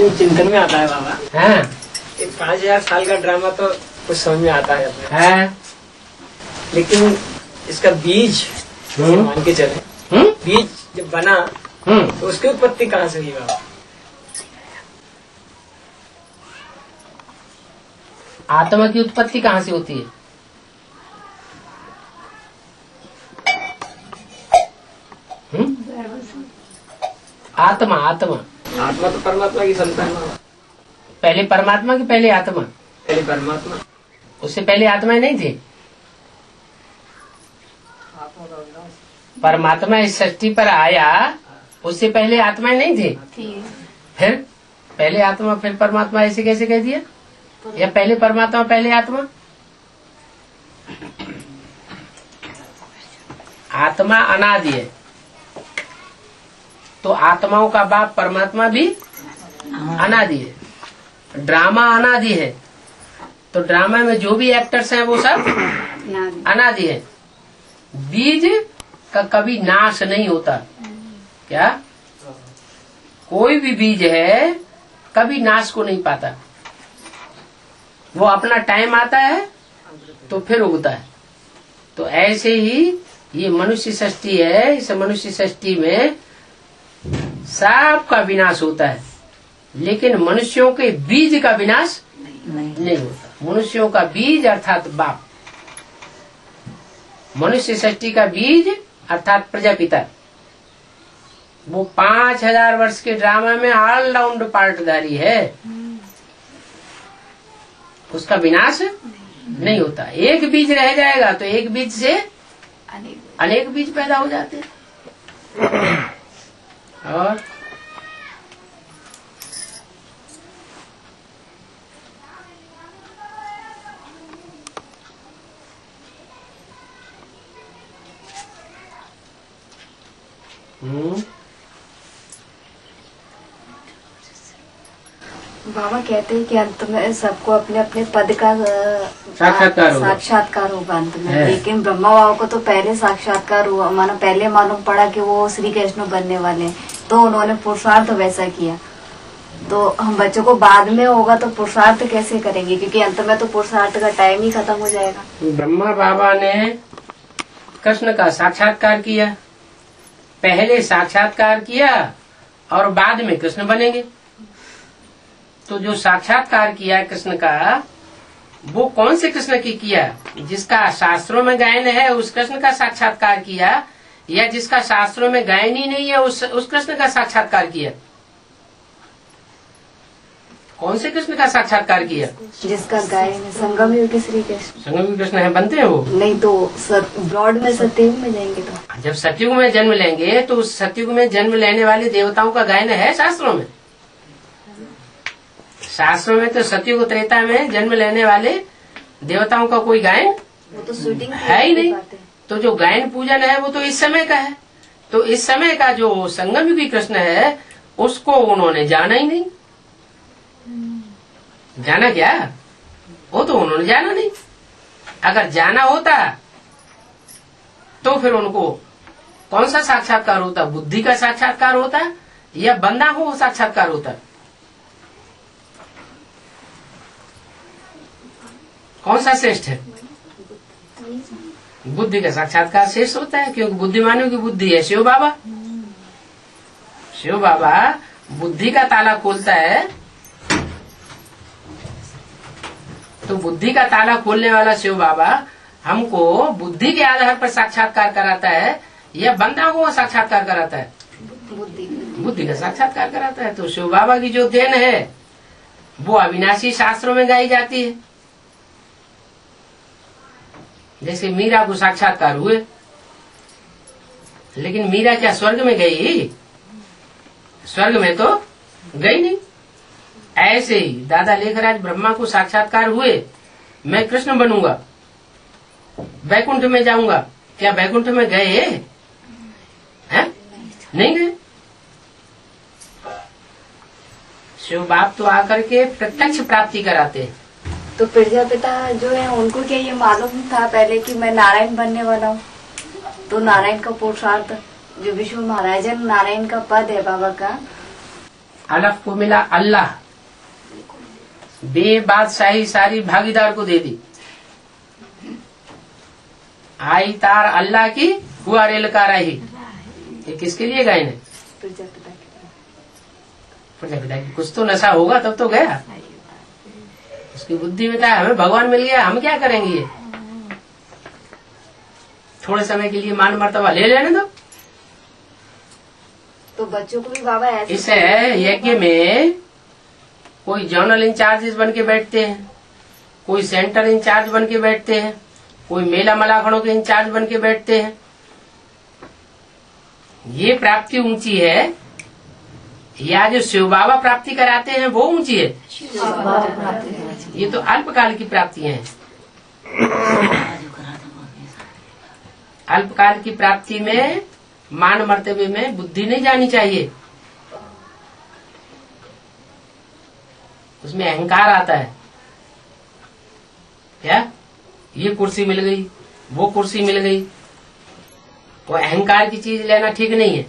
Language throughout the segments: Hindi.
चिंतन में आता है बाबा। हाँ। ये 5000 साल का ड्रामा तो कुछ समझ में आता है अपने, लेकिन इसका बीज मान के चले, बीज जब बना तो उसकी उत्पत्ति कहाँ से हुई बाबा? आत्मा की उत्पत्ति कहाँ से होती है? आत्मा आत्मा आत्मा तो परमात्मा की संतान है। पहले परमात्मा की पहले आत्मा? पहले परमात्मा, उससे पहले आत्माएं नहीं थी? परमात्मा इस सृष्टि पर आया, उससे पहले आत्माएं नहीं थी? फिर पहले आत्मा फिर परमात्मा, ऐसे कैसे कह दिया? या पहले परमात्मा पहले आत्मा? आत्मा अनादि है, तो आत्माओं का बाप परमात्मा भी अनादि है। ड्रामा अनादि है, तो ड्रामा में जो भी एक्टर्स हैं वो सब अनादि है। बीज का कभी नाश नहीं होता। क्या? कोई भी बीज है कभी नाश को नहीं पाता, वो अपना टाइम आता है तो फिर उगता है। तो ऐसे ही ये मनुष्य सृष्टि है, इस मनुष्य सृष्टि में सबका विनाश होता है, लेकिन मनुष्यों के बीज का विनाश नहीं होता। मनुष्यों का बीज अर्थात बाप, मनुष्य सृष्टि का बीज अर्थात प्रजापिता, वो 5000 वर्ष के ड्रामा में ऑलराउंड पार्टधारी है, उसका विनाश नहीं होता। एक बीज रह जाएगा तो एक बीज से अनेक बीज पैदा हो जाते हैं। और बाबा कहते हैं कि अंत में सबको अपने अपने पद का साक्षात्कार होगा अंत में, लेकिन ब्रह्मा बाबा को तो पहले साक्षात्कार हुआ, पहले मालूम पड़ा कि वो श्री कृष्ण बनने वाले, तो उन्होंने पुरुषार्थ वैसा किया। तो हम बच्चों को बाद में होगा तो पुरुषार्थ कैसे करेंगे, क्योंकि अंत में तो पुरुषार्थ का टाइम ही खत्म हो जाएगा। ब्रह्मा बाबा ने कृष्ण का साक्षात्कार किया, पहले साक्षात्कार किया और बाद में कृष्ण बनेंगे। तो जो साक्षात्कार किया कृष्ण का, वो कौन से कृष्ण की किया? जिसका शास्त्रों में गायन है उस कृष्ण का साक्षात्कार किया, या जिसका शास्त्रों में गायन ही नहीं है उस कृष्ण का साक्षात्कार किया? कौन से कृष्ण का साक्षात्कार किया? जिसका गायन है संगम युग के श्री कृष्ण। संगम युग कृष्ण है, बनते हैं वो? नहीं तो ब्रॉड में सतयुग में जाएंगे। तो जब सतयुग में जन्म लेंगे तो उस सतयुग में जन्म लेने वाले देवताओं का गायन है शास्त्रों में? शास्त्रों में तो सतयुग त्रेता में जन्म लेने वाले देवताओं का कोई गायन वो तो शूटिंग है ही नहीं। तो जो गायन पूजन है वो तो इस समय का है। तो इस समय का जो संगम युगी कृष्ण है उसको उन्होंने जाना ही नहीं। जाना क्या? वो तो उन्होंने जाना नहीं। अगर जाना होता तो फिर उनको कौन सा साक्षात्कार होता? बुद्धि का साक्षात्कार होता या बंदा हो साक्षात्कार होता? कौन सा श्रेष्ठ है? बुद्धि का साक्षात्कार श्रेष्ठ होता है, क्योंकि बुद्धिमानों की बुद्धि है शिव बाबा। शिव बाबा बुद्धि का ताला खोलता है, तो बुद्धि का ताला खोलने वाला शिव बाबा हमको बुद्धि के आधार पर साक्षात्कार कराता है या बंदा को साक्षात्कार कराता है? बुद्धि का साक्षात्कार कराता है। तो शिव बाबा की जो देन है वो अविनाशी शास्त्रों में गाई जाती है। जैसे मीरा को साक्षात्कार हुए, लेकिन मीरा क्या स्वर्ग में गई? स्वर्ग में तो गई नहीं। ऐसे ही दादा लेखराज ब्रह्मा को साक्षात्कार हुए, मैं कृष्ण बनूंगा, वैकुंठ में जाऊंगा, क्या वैकुंठ में गए हैं? नहीं गए। शिव बाप तो आकर के प्रत्यक्ष प्राप्ति कराते हैं। तो प्रजापिता जो है उनको क्या ये मालूम था पहले कि मैं नारायण बनने वाला हूँ? तो नारायण का पुरुषार्थ जो विष्णु महाराजन नारायण का पद है बाबा का, अलफ को मिला अल्लाह, बे बादशाही सारी भागीदार को दे दी। आई तार अल्लाह की, हुआ रेल का राही। ये किसके लिए गायन है? प्रजापिता की। कुछ तो नशा होगा तब तो गया। उसकी बुद्धि में था हमें भगवान मिल गया, हम क्या करेंगे? ये थोड़े समय के लिए मान मर्तबा ले लेने दो। तो बच्चों को भी बाबा ऐसे इस यज्ञ में कोई जनरल इंचार्जेस बन के बैठते हैं, कोई सेंटर इंचार्ज बन के बैठते हैं, कोई मेला मलाखड़ों के इंचार्ज बन के बैठते हैं। ये प्राप्ति ऊंची है या जो शिव बाबा प्राप्ति कराते हैं वो ऊंची है? ये तो अल्पकाल की प्राप्तियां हैं। अल्पकाल की प्राप्ति में मान मर्तबे में बुद्धि नहीं जानी चाहिए, उसमें अहंकार आता है। क्या ये कुर्सी मिल गई, वो कुर्सी मिल गई, वो अहंकार की चीज लेना ठीक नहीं है।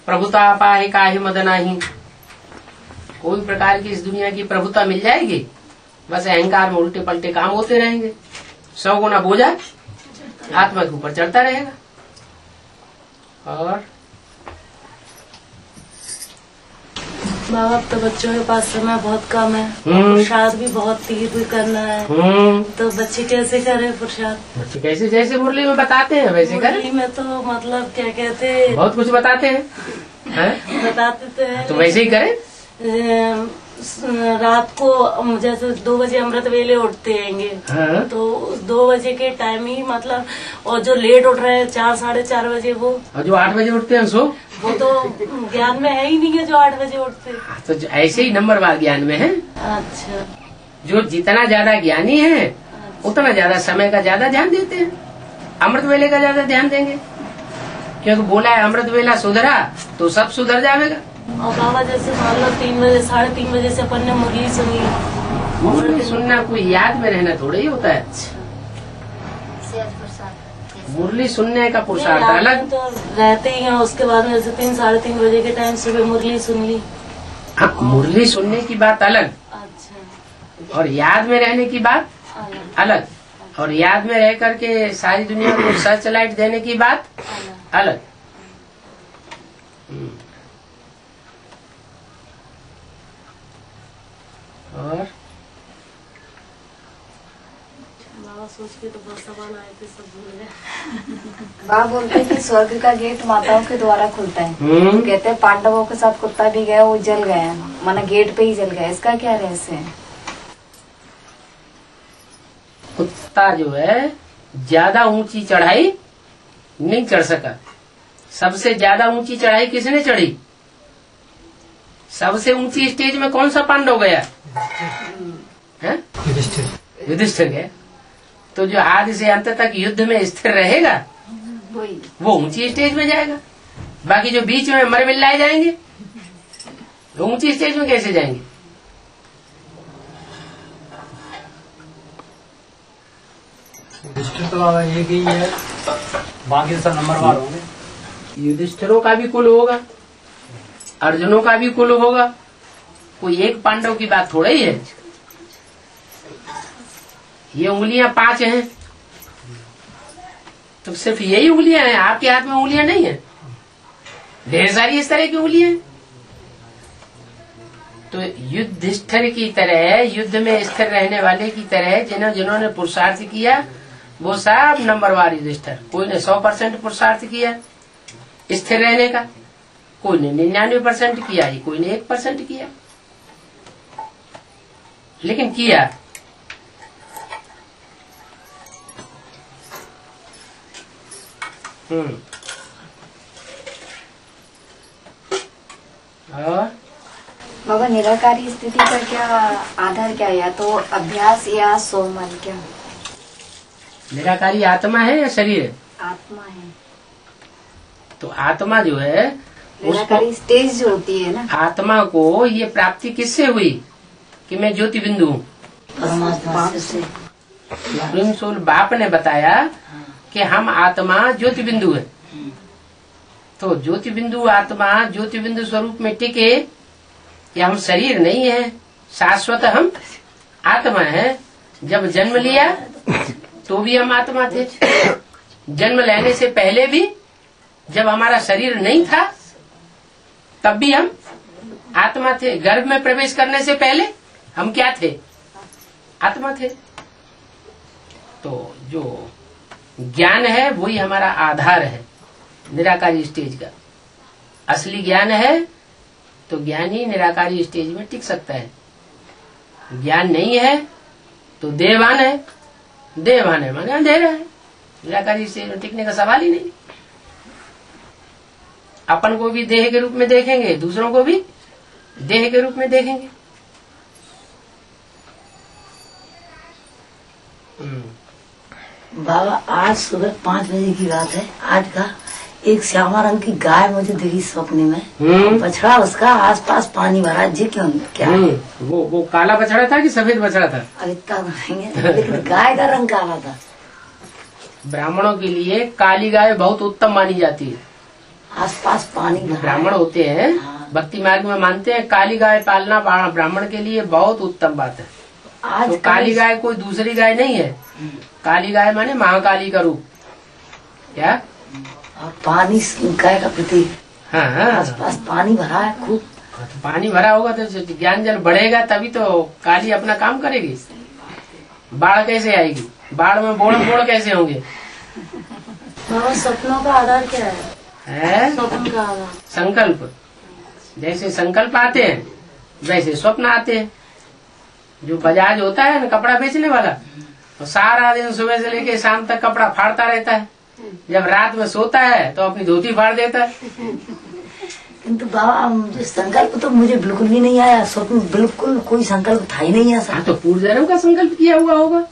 प्रभुता पाए काहे मदनाही, कोई प्रकार की इस दुनिया की प्रभुता मिल जाएगी, बस अहंकार में उल्टे पलटे काम होते रहेंगे। 100 गुना बोझा आत्मा के ऊपर चढ़ता रहेगा। और बाबा अब तो बच्चों के पास समय बहुत कम है, प्रसाद भी बहुत तीव्र करना है, तो बच्चे कैसे करें प्रसाद? बच्चे कैसे, जैसे मुरली में बताते हैं वैसे करें। मुरली में तो मतलब क्या कहते हैं, बहुत कुछ बताते हैं, बताते तो है, तो वैसे ही करें। रात को जैसे 2 बजे अमृत वेले उठते हैंगे, तो 2 बजे के टाइम ही मतलब, और जो लेट उठ रहे हैं 4 साढ़े 4 बजे वो, और जो 8 बजे उठते हैं सो वो तो ज्ञान में है ही नहीं है जो 8 बजे उठते हैं। तो ऐसे ही नंबरवार ज्ञान में है। अच्छा, जो जितना ज्यादा ज्ञानी है उतना ज्यादा समय का ज्यादा ध्यान देते हैं, अमृत वेले का ज्यादा ध्यान देंगे, क्योंकि बोला है अमृत वेला सुधरा तो सब सुधर जाएगा। और बाबा जैसे मान लो 3 बजे 3:30 बजे से अपन ने मुरली सुनी, मुरली सुनना कोई याद में रहना थोड़ा ही होता है। मुरली सुनने का पुरुषार्थ अलग तो रहते ही हैं। उसके बाद में जैसे 3 साढ़े 3 बजे के टाइम सुबह मुरली सुन ली। हाँ, मुरली सुनने की बात अलग, अच्छा, और याद में रहने की बात अलग, और याद में रह करके सारी दुनिया को सर्च लाइट देने की बात अलग। और बाबा सोच के तो बहुत सवाल आए थे, सब भूल गए। बाबा बोलते हैं कि स्वर्ग का गेट माताओं के द्वारा खुलता है, तो कहते हैं पांडवों के साथ कुत्ता भी गया, वो जल गया, माना गेट पे ही जल गया। इसका क्या रहस्य है? कुत्ता जो है ज्यादा ऊंची चढ़ाई नहीं चढ़ सका। सबसे ज्यादा ऊंची चढ़ाई किसने चढ़ी? सबसे ऊंची स्टेज में कौन सा पांडव गया? युधिष्ठिर गया। तो जो आदि से अंत तक युद्ध में स्थिर रहेगा वो ऊंची स्टेज में जाएगा। बाकी जो बीच में मर मिलाए जाएंगे तो ऊंची स्टेज में कैसे जाएंगे? युधिष्ठिर तो बाबा एक ही है, बाकी सब नंबरवार होंगे। युधिष्ठिरों का भी कुल होगा, अर्जुनों का भी कुल होगा, कोई एक पांडव की बात थोड़ा ही है। ये उंगलियां 5 हैं तो सिर्फ यही उंगलियां हैं, आपके हाथ में उंगलियां नहीं है, ढेर सारी इस तरह की उंगलियां हैं। तो युधिष्ठिर की तरह, युद्ध में स्थिर रहने वाले की तरह जिन्होंने पुरुषार्थ किया वो सब नंबरवार युधिष्ठिर। कोई ने 100% पुरुषार्थ किया स्थिर रहने का, कोई ने 99% किया, कोई ने 1% किया, लेकिन किया। और बाबा निराकारी स्थिति का क्या आधार क्या है? या तो अभ्यास या सोमन? क्या निराकारी आत्मा है या शरीर है? आत्मा है। तो आत्मा जो है निराकारी स्टेज जो होती है ना, आत्मा को ये प्राप्ति किससे हुई कि मैं ज्योति बिंदु हूँ? परमात्मा से। सुप्रीम सोल बाप ने बताया कि हम आत्मा ज्योति बिंदु है। तो ज्योति बिंदु आत्मा ज्योति बिंदु स्वरूप में टिके, या हम शरीर नहीं है, शाश्वत हम आत्मा है। जब जन्म लिया तो भी हम आत्मा थे, जन्म लेने से पहले भी जब हमारा शरीर नहीं था तब भी हम आत्मा थे। गर्भ में प्रवेश करने से पहले हम क्या थे? आत्मा थे। तो जो ज्ञान है वही हमारा आधार है निराकारी स्टेज का। असली ज्ञान है तो ज्ञान ही निराकारी स्टेज में टिक सकता है। ज्ञान नहीं है तो देहवान है, देहवान है माने अंधेरा है, निराकारी स्टेज में टिकने का सवाल ही नहीं। अपन को भी देह के रूप में देखेंगे, दूसरों को भी देह के रूप में देखेंगे। बाबा आज सुबह 5 बजे की बात है। आज का एक श्यामा रंग की गाय मुझे दिखी स्वप्न में। बछड़ा उसका आसपास पानी भरा जी क्यों क्या है? वो काला बछड़ा था कि सफेद बछड़ा था? अब इतना नहीं है, लेकिन गाय का रंग काला था। ब्राह्मणों के लिए काली गाय बहुत उत्तम मानी जाती है। आसपास पानी भरा। ब्राह्मण होते हैं भक्ति मार्ग में मानते हैं काली गाय पालना ब्राह्मण के लिए बहुत उत्तम बात है। आज तो काली गाय कोई दूसरी गाय नहीं है। काली गाय माने महाकाली का रूप। क्या? और पानी गाय का प्रतीक। हाँ, आसपास पानी भरा है खूब। तो पानी भरा होगा तो ज्ञान जल बढ़ेगा तभी तो काली अपना काम करेगी। बाढ़ कैसे आएगी? बाढ़ में बोड़ कैसे होंगे? सपनों का आधार क्या है? स्वप्न का आधार संकल्प। जैसे संकल्प आते हैं वैसे स्वप्न आते हैं। जो बजाज होता है ना कपड़ा बेचने वाला, तो सारा दिन सुबह से लेके शाम तक कपड़ा फाड़ता रहता है। जब रात में सोता है तो अपनी धोती फाड़ देता है। किंतु बाबा मुझे संकल्प तो मुझे बिल्कुल भी नहीं आया। स्वप्न बिल्कुल कोई संकल्प था ही नहीं ऐसा। तो पूर्व जन्म का संकल्प किया हुआ होगा।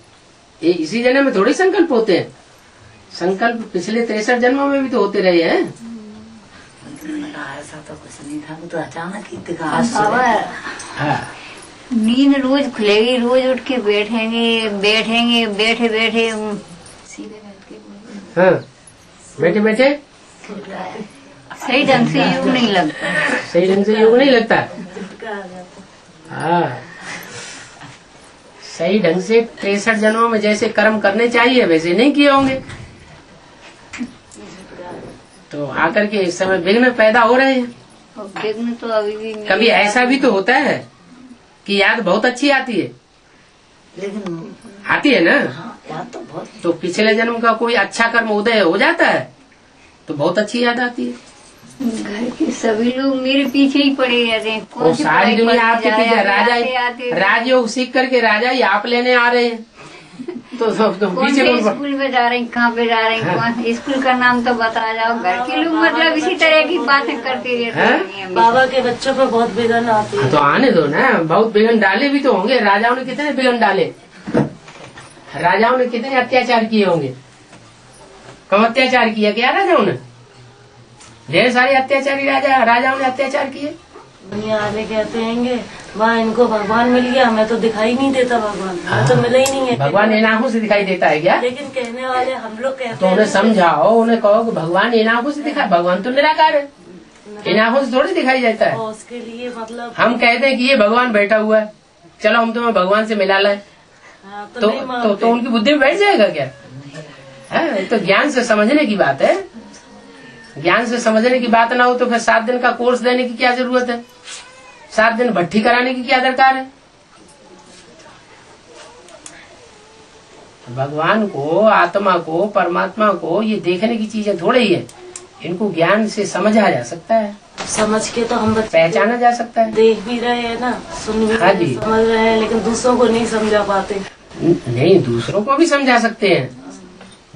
ये इसी जन्म में थोड़ी संकल्प होते हैं। संकल्प पिछले 63 जन्मों में भी तो होते रहे हैं। ऐसा तो कुछ नहीं था, तो अचानक ही दिखा। हाँ। नींद रोज खुलेगी, रोज उठ के बैठेंगे बैठे बैठे सीधे हाँ, बैठे बैठे सही ढंग से योग नहीं लगता। सही ढंग से योग नहीं लगता। हाँ, सही ढंग से 63 जन्मों में जैसे कर्म करने चाहिए वैसे नहीं किए होंगे, तो आकर के इस समय विघ्न पैदा हो रहे हैं। विघ्न तो अभी भी कभी ऐसा भी तो होता है कि याद बहुत अच्छी आती है, लेकिन आती है ना? याद तो बहुत। तो पिछले जन्म का कोई अच्छा कर्म उदय हो जाता है तो बहुत अच्छी याद आती है। घर के सभी लोग मेरे पीछे ही पड़े रहते हैं। और सारी दुनिया आपके पीछे राजयोग सीख करके राजा ही आप लेने आ रहे हैं। तो पीछे स्कूल में जा रहे हैं, कहाँ पे जा रहे हैं, कौन स्कूल का नाम तो बता जाओ। घर के लोग मतलब इसी तरह की बातें करते रहते हैं। बाबा के बच्चों पे बहुत बिगन आती है। तो आने दो ना, बहुत बिगन डाले भी तो होंगे। राजाओं ने कितने बिगन डाले, राजाओं ने कितने अत्याचार किए होंगे। कम अत्याचार किया क्या राजाओं ने? ढेर सारे अत्याचारी राजाओं ने अत्याचार किए। दुनिया आने कहते हैं वहाँ इनको भगवान मिल गया, मैं तो दिखाई नहीं देता भगवान, मैं तो मिला ही नहीं है। भगवान इन आंखों से दिखाई देता है क्या? लेकिन कहने वाले हम लोग कहते हैं। तो उन्हें समझाओ, उन्हें कहो कि भगवान इन आंखों से दिखाई। भगवान तो निराकार है, इन आंखों से थोड़ी दिखाई देता है। उसके लिए मतलब हम कहते हैं कि ये भगवान बैठा हुआ है, चलो हम तुम्हें भगवान से मिला लाए। तो उनकी बुद्धि में बैठ जाएगा क्या? है तो ज्ञान से समझने की बात है। ज्ञान से समझने की बात ना हो तो फिर 7 दिन का कोर्स देने की क्या जरूरत है? 7 दिन भट्ठी कराने की क्या दरकार है? भगवान को, आत्मा को, परमात्मा को ये देखने की चीजें थोड़ी ही है। इनको ज्ञान से समझा जा सकता है, समझ के तो हम पहचाना जा सकता है। देख भी रहे हैं ना, सुन भी हाँ रहे जी। समझ रहे हैं, लेकिन दूसरों को नहीं समझा पाते। नहीं, दूसरों को भी समझा सकते हैं।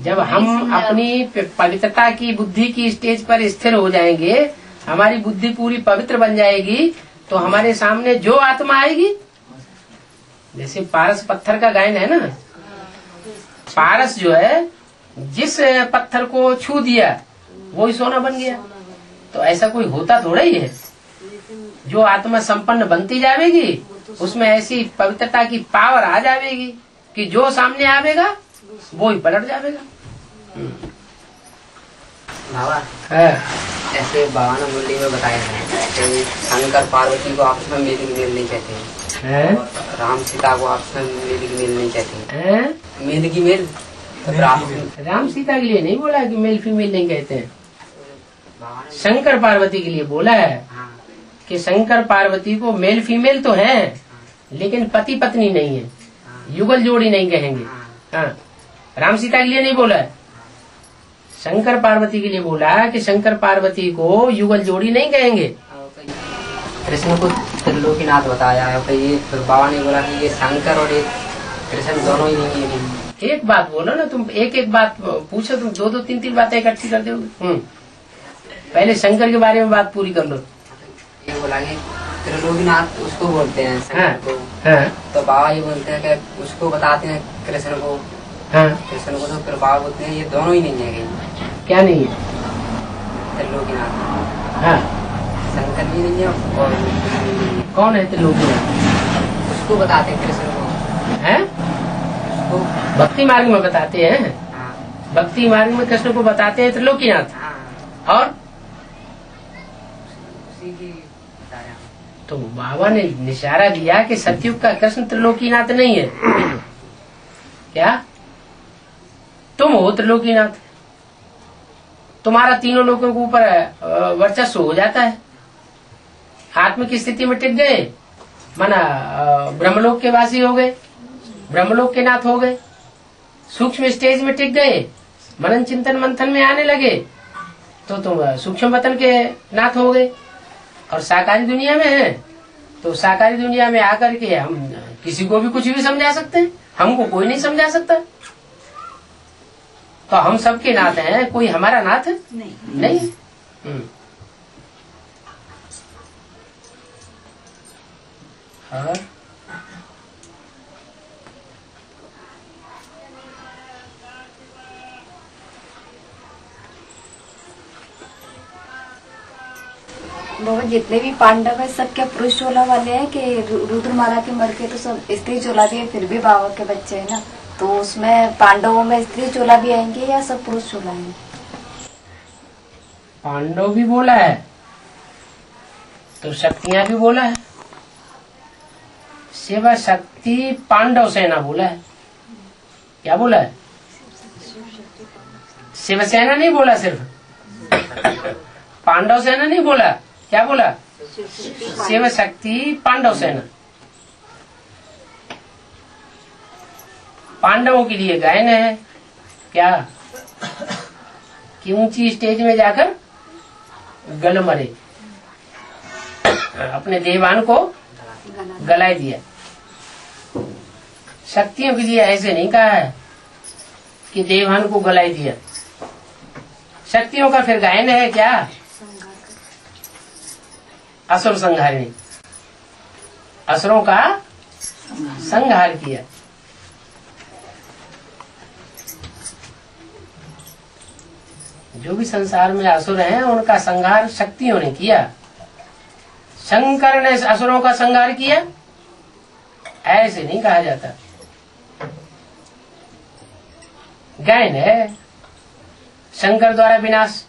जब हम अपनी पवित्रता की बुद्धि की स्टेज पर स्थिर हो जाएंगे, हमारी बुद्धि पूरी पवित्र बन जाएगी, तो हमारे सामने जो आत्मा आएगी, जैसे पारस पत्थर का गायन है ना, पारस जो है जिस पत्थर को छू दिया वो ही सोना बन गया। तो ऐसा कोई होता थोड़ा ही है। जो आत्मा संपन्न बनती जाएगी उसमें ऐसी पवित्रता की पावर आ जाएगी कि जो सामने आवेगा वो ही पलट जाएगा। बाबा है ऐसे बाबा ने मुरली में बताया है कि शंकर पार्वती को आपस में मेल की मेल नहीं कहते हैं, राम सीता को आपस में मेल की मेल नहीं कहते हैं। मेल की मेल राम सीता के लिए नहीं बोला है कि मेल फीमेल नहीं कहते हैं, शंकर पार्वती के लिए बोला है कि शंकर पार्वती को मेल फीमेल तो है लेकिन पति पत्नी नहीं है, युगल जोड़ी नहीं कहेंगे। हाँ, राम सीता के लिए नहीं बोला है, शंकर पार्वती के लिए बोला है कि शंकर पार्वती को युगल जोड़ी नहीं कहेंगे। कृष्ण को त्रिलोकीनाथ बताया है, तो ये फिर बाबा ने बोला कि ये शंकर और एक कृष्ण दोनों ही नहीं है। एक बात बोलो ना, तुम एक एक बात पूछो, तुम दो दो तीन तीन बातें इकट्ठी कर दोगे। पहले शंकर के बारे में बात पूरी कर लो। ये बोला कि त्रिलोकीनाथ उसको बोलते हैं शंकर को। हाँ। तो बाबा ये बोलते हैं कि उसको बताते हैं कृष्ण को। हाँ। कृष्ण को तो फिर बाबा बोलते हैं ये दोनों ही नहीं है कहीं। क्या नहीं है? त्रिलोकीनाथ। हाँ। शंकर भी नहीं है और कौन है त्रिलोकीनाथ? उसको बताते हैं कृष्ण को। है? उसको भक्ति मार्ग में बताते हैं। हाँ। भक्ति मार्ग में कृष्ण को बताते हैं त्रिलोकीनाथ। हाँ। और उसी की बता रहा हूँ। तो बाबा ने इशारा दिया कि सतयुग का कृष्ण त्रिलोकीनाथ नहीं है। क्या तुम हो त्रिलोकीनाथ? तुम्हारा तीनों लोगों के ऊपर वर्चस्व हो जाता है, आत्म की स्थिति में टिक गए, माना ब्रह्मलोक के वासी हो गए, ब्रह्मलोक के नाथ हो गए, सूक्ष्म स्टेज में टिक गए, मनन चिंतन मंथन में आने लगे तो तुम सूक्ष्म वतन के नाथ हो गए। और साकारी दुनिया में है तो साकारी दुनिया में आकर के हम किसी को भी कुछ भी समझा सकते हैं, हमको कोई नहीं समझा सकता। तो हम सबके नाथ हैं, कोई हमारा नाथ नहीं। और बाबा जितने भी पांडव है सब क्या पुरुष चोला वाले हैं कि रुद्र माला के मर के तो सब स्त्री चोला भी है, फिर भी बाबा के बच्चे है ना, तो उसमें पांडवों में स्त्री चोला भी आएंगे या सब पुरुष चोला है? पांडव भी बोला है तो शक्तियां भी बोला है, शिव शक्ति पांडव सेना बोला है। क्या बोला है? शिवसेना नहीं बोला, सिर्फ पांडव सेना नहीं बोला। क्या बोला? शिव शक्ति पांडव सेना। पांडवों के लिए गायन है क्या कि ऊंची स्टेज में जाकर गल मरे, अपने देवान को गलाए दिया। शक्तियों के लिए ऐसे नहीं कहा है कि देवान को गलाए दिया। शक्तियों का फिर गायन है क्या? असुर संहारिणी, असुरों का संहार किया। जो भी संसार में असुर हैं उनका संहार शक्तियों ने किया। शंकर ने असुरों का संहार किया ऐसे नहीं कहा जाता। गायन है शंकर द्वारा विनाश,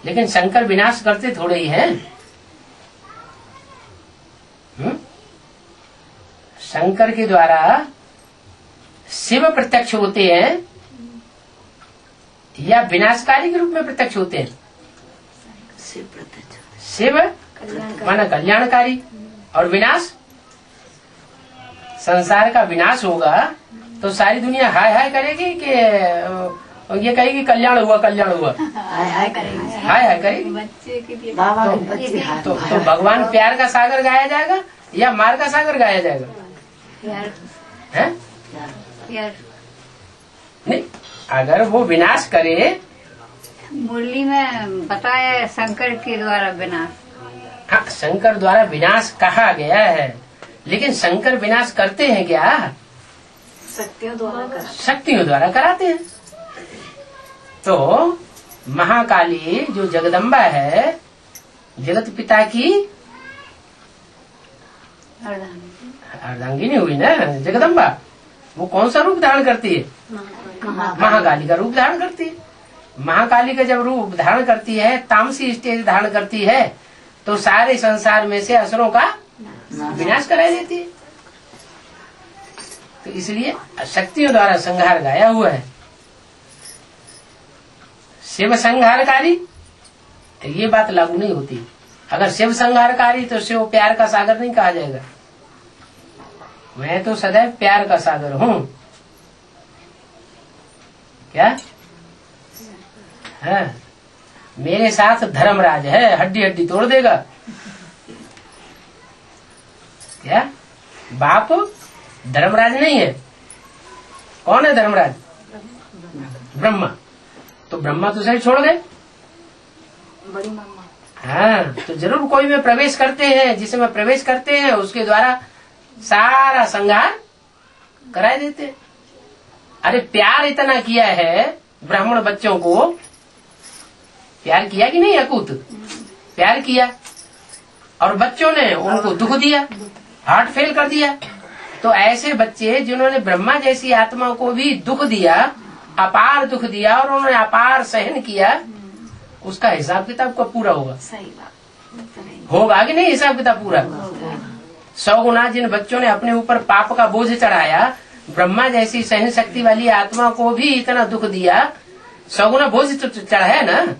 लेकिन शंकर विनाश करते थोड़े ही हैं। शंकर के द्वारा शिव प्रत्यक्ष होते हैं या विनाशकारी के रूप में प्रत्यक्ष होते हैं? शिव माना कल्याणकारी और विनाश, संसार का विनाश होगा तो सारी दुनिया हाय हाय करेगी कि ये कहेगी कल्याण हुआ कल्याण हुआ? हाय करेंगे, हाय करेगी। बच्चे के लिए बाबा के बच्चे तो भगवान प्यार का सागर गाया जाएगा या मार का सागर गाया जाएगा? है? नहीं, अगर वो विनाश करे, मुरली में बताया शंकर के द्वारा विनाश। हाँ, शंकर द्वारा विनाश कहा गया है, लेकिन शंकर विनाश करते हैं क्या? शक्तियों द्वारा कराते हैं। तो महाकाली जो जगदम्बा है, जगत पिता की अर्धांगिनी हुई ना जगदम्बा, वो कौन सा रूप धारण करती है? महाकाली का रूप धारण करती है। महाकाली का जब रूप धारण करती है, तामसी स्टेज धारण करती है, तो सारे संसार में से असुरों का विनाश करा देती है। तो इसलिए शक्तियों द्वारा संहार गाया हुआ है। शिव संहारकारी ये बात लागू नहीं होती। अगर शिव संहारकारी तो शिव प्यार का सागर नहीं कहा जाएगा। मैं तो सदैव प्यार का सागर हूँ। क्या है? मेरे साथ धर्मराज है, हड्डी हड्डी तोड़ देगा। क्या बाप धर्मराज नहीं है? कौन है धर्मराज? ब्रह्मा। तो ब्रह्मा तो सही छोड़ गए। बड़ी मामा। हाँ, तो जरूर कोई में प्रवेश करते हैं, जिसमें प्रवेश करते हैं उसके द्वारा सारा संहार करा देते। अरे प्यार इतना किया है ब्राह्मण बच्चों को, प्यार किया कि नहीं? अकूत प्यार किया और बच्चों ने उनको दुख दिया, हार्ट फेल कर दिया। तो ऐसे बच्चे जिन्होंने ब्रह्मा जैसी आत्मा को भी दुख दिया, अपार दुख दिया और उन्होंने अपार सहन किया, उसका हिसाब किताब कब पूरा होगा? सही बात होगा कि नहीं? हिसाब किताब पूरा 100 गुना जिन बच्चों ने अपने ऊपर पाप का बोझ चढ़ाया, ब्रह्मा जैसी सहन शक्ति वाली आत्मा को भी इतना दुख दिया, 100 गुना बोझ चढ़ा है ना,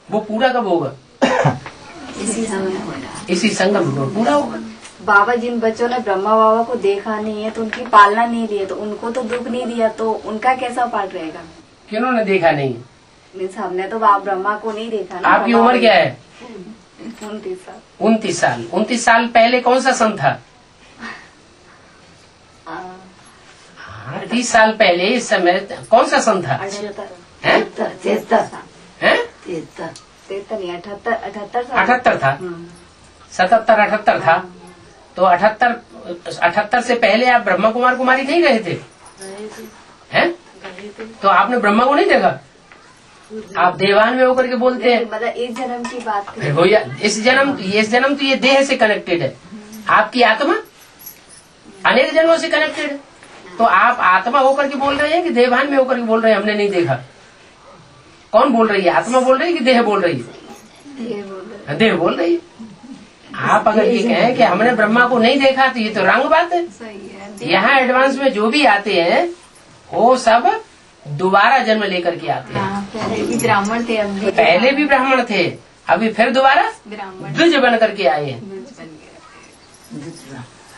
वो पूरा कब होगा? इसी संगम में पूरा होगा। बाबा जिन बच्चों ने ब्रह्मा बाबा को देखा नहीं है, तो उनकी पालना नहीं ली है, तो उनको तो दुख नहीं दिया, तो उनका कैसा पाठ रहेगा? किन्होंने देखा नहीं? हमने तो बाबा ब्रह्मा को नहीं देखा ना। आपकी उम्र क्या है? 29 साल। 29 साल। 29 साल पहले कौन सा सन था? 30 साल पहले इस समय कौन सा सन था? 78 था। 77 78 था। तो 78 से पहले आप ब्रह्मा कुमार कुमारी नहीं रहे थे? हैं? तो आपने ब्रह्मा को नहीं देखा? आप देवान में होकर के बोलते हैं। मतलब एक जन्म की बात थी। भैया इस जन्म तो ये देह से कनेक्टेड है। आपकी आत्मा अनेक जन्मों से कनेक्टेड है। तो आप आत्मा होकर के बोल रहे हैं कि देवान में होकर के बोल रहे हैं हमने नहीं देखा? कौन बोल रही है? आत्मा बोल रही है कि देह बोल रही है? देह बोल रही है। आप अगर ये कहें कि हमने ब्रह्मा को नहीं देखा तो ये तो रंग बात है। यहाँ एडवांस में जो भी आते हैं वो सब दोबारा जन्म लेकर के आते हैं। पहले भी ब्राह्मण थे, पहले भी ब्राह्मण थे, अभी फिर दोबारा द्विज बन करके आए हैं।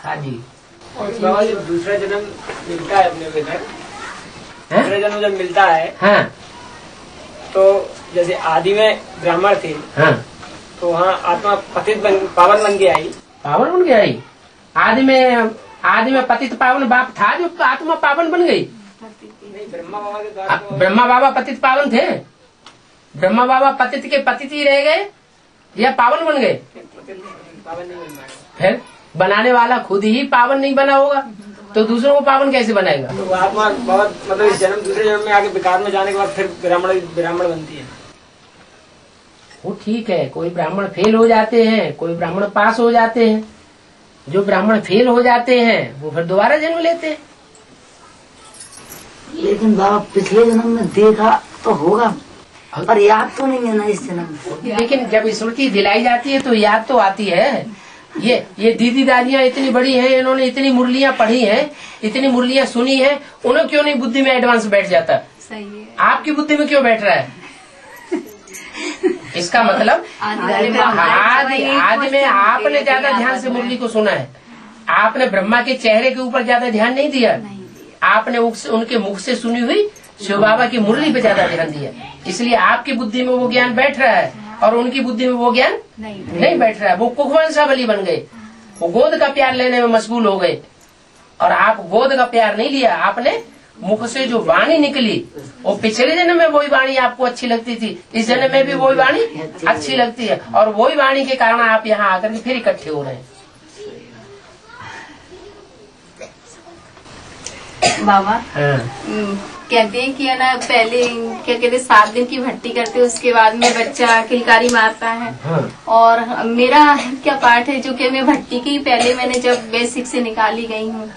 हाँ जी। और बाबा जब दूसरा जन्म मिलता है अपने को इधर, दूसरा जन्म जब मिलता है, हाँ, तो जैसे आदि में ब्राह्मण थे, हाँ, तो वहाँ आत्मा पतित पावन बन के आई। पावन बन के आई। आदि में पतित पावन बाप था जो आत्मा पावन बन गई। नहीं, ब्रह्मा बाबा के द्वारा तो ब्रह्मा बाबा पतित पावन थे? ब्रह्मा बाबा पतित के पतित ही रह गए या पावन बन गए? पावन नहीं बन पाया। फिर बनाने वाला खुद ही पावन नहीं बना होगा तो दूसरों को पावन कैसे बनाएगा? तो वो आत्मा बहुत मतलब इस जन्म दूसरे जन्म में आगे विकार में जाने के बाद फिर ब्राह्मण बनती है। वो ठीक है, कोई ब्राह्मण फेल हो जाते हैं, कोई ब्राह्मण पास हो जाते हैं। जो ब्राह्मण फेल हो जाते हैं वो फिर दोबारा जन्म लेते हैं। लेकिन बाबा पिछले जन्म में देखा तो होगा और याद तो नहीं है ना इस जन्म में। लेकिन जब स्मृति दिलाई जाती है तो याद तो आती है। ये दीदी दादियाँ इतनी बड़ी हैं, इन्होंने इतनी मुरलियाँ पढ़ी हैं, इतनी मुरलियाँ सुनी हैं, उन्हें क्यों नहीं बुद्धि में एडवांस बैठ जाता? सही है। आपकी बुद्धि में क्यों बैठ रहा है? इसका मतलब आदि में आपने ज्यादा ध्यान से मुरली को सुना है। आपने ब्रह्मा के चेहरे के ऊपर ज्यादा ध्यान नहीं दिया। आपने उनके मुख से सुनी हुई शिव बाबा की मुरली पे ज्यादा ध्यान दिया, इसलिए आपकी बुद्धि में वो ज्ञान बैठ रहा है और उनकी बुद्धि में वो ज्ञान नहीं बैठ रहा है। वो कुखवंशा बलि बन गए, वो गोद का प्यार लेने में मशगूल हो गए और आप गोद का प्यार नहीं लिया। आपने मुख से जो वाणी निकली वो पिछले जन्म में वही वाणी आपको अच्छी लगती थी, इस जन्म में भी वही वाणी अच्छी लगती है और वही वाणी के कारण आप यहाँ आकर के फिर इकट्ठे हो रहे हैं। बाबा कहते हैं कि है ना, पहले क्या कहते हैं 7 दिन की भट्टी करते हैं, उसके बाद में बच्चा किलकारी मारता है। और मेरा क्या पार्ट है जो कि मैं भट्टी की पहले मैंने जब बेसिक से निकाली गई हूँ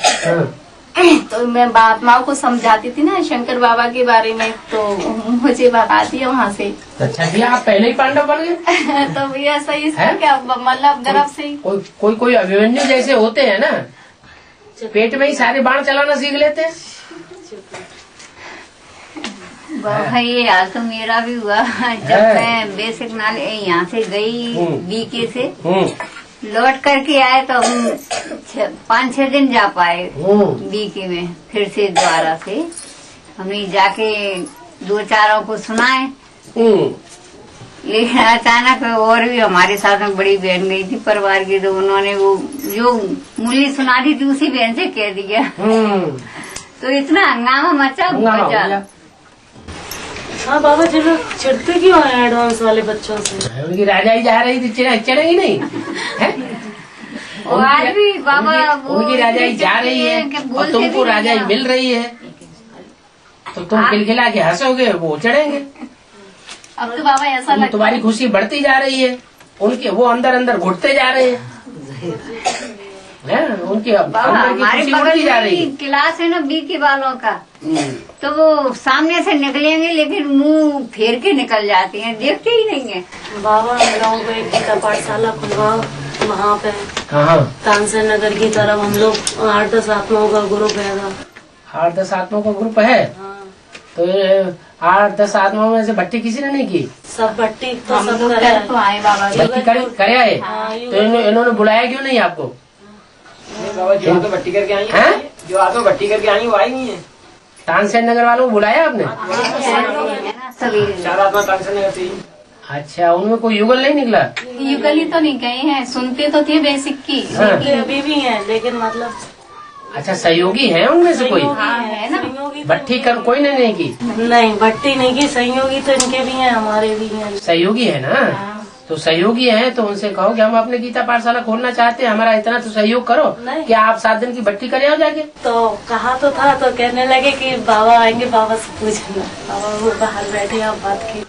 तो मैं महात्माओं को समझाती थी ना शंकर बाबा के बारे में, तो मुझे भगा दिया वहाँ से। अच्छा भैया, आप पहले ही पांडव बन गए? तो भैया सही इसका क्या मतलब गर्भ से ही कोई अभिमन्यु जैसे होते हैं ना, पेट में ही सारे बाण चलाना सीख लेते हैं। भाई ये हाल तो मेरा भी हुआ। जब मैं बेसिक नाले यहाँ से गई बीके से, लौट करके आए तो हम 5-6 दिन जा पाए बीके में। फिर से द्वारा से हमने जाके 2-4 को सुनाए, लेकिन अचानक और भी हमारे साथ में बड़ी बहन गई थी परिवार की, तो उन्होंने वो जो मूली सुना दी थी उसी बहन से कह दिया। तो इतना हंगामा मचा बहुत ज्यादा। हाँ बाबा जी लोग चिढ़ते क्यों हैं एडवांस वाले बच्चों से? उनकी राजाई जा रही थी, चढ़ेगी नहीं है? और आज भी बाबा उनकी राजाई जा रही है और तुमको राजाई मिल रही है, तो तुम खिलखिला के हंसोगे, वो चढ़ेंगे। अब तो बाबा ऐसा लगता तुम्हारी खुशी बढ़ती जा रही है, उनके वो अंदर अंदर घुटते जा रहे हैं, उनकी अंदर की खुशी बढ़ती जा रही है। क्लास है ना बीके वालों का, तो वो सामने से निकलेंगे लेकिन मुंह फेर के निकल जाते हैं, देखते ही नहीं है। बाबा हम लोगों को एक गीता पाठशाला खुलवाओ वहाँ पे, तानसेन नगर की तरफ। हम लोग 8-10 आत्माओं का ग्रुप है। 8-10 आत्माओं का ग्रुप है? तो 8-10 आत्माओं में से भट्टी किसी ने नहीं की? सब भट्टी तो सब करे तो आए बाबा भट्टी करे आए। तो इन्होंने बुलाया क्यों नहीं आपको? बाबा जो आत्मा भट्टी करके आई है, जो आत्मा भट्टी करके आई वो आई नहीं है। तानसेन नगर वालों को बुलाया आपने? 4 आत्मा तानसेन नगर से। अच्छा, उनमें कोई युगल नहीं निकला? युगल ही तो नहीं गए हैं, सुनते तो थे बेसिक की। अभी भी है, लेकिन मतलब अच्छा सहयोगी है उनमें से कोई? है ना। भट्टी कर कोई ने नहीं की? नहीं भट्टी नहीं की, सहयोगी तो इनके भी हैं हमारे भी हैं। सहयोगी है ना, तो सहयोगी है तो उनसे कहो कि हम अपने गीता पाठशाला खोलना चाहते हैं, हमारा इतना तो सहयोग करो। क्या आप 7 दिन की भट्टी करे आओ जाके? तो कहा तो था, तो कहने लगे कि बाबा आएंगे, बाबा से पूछना। बाबा वो बाहर बैठे, आप बात कीजिए।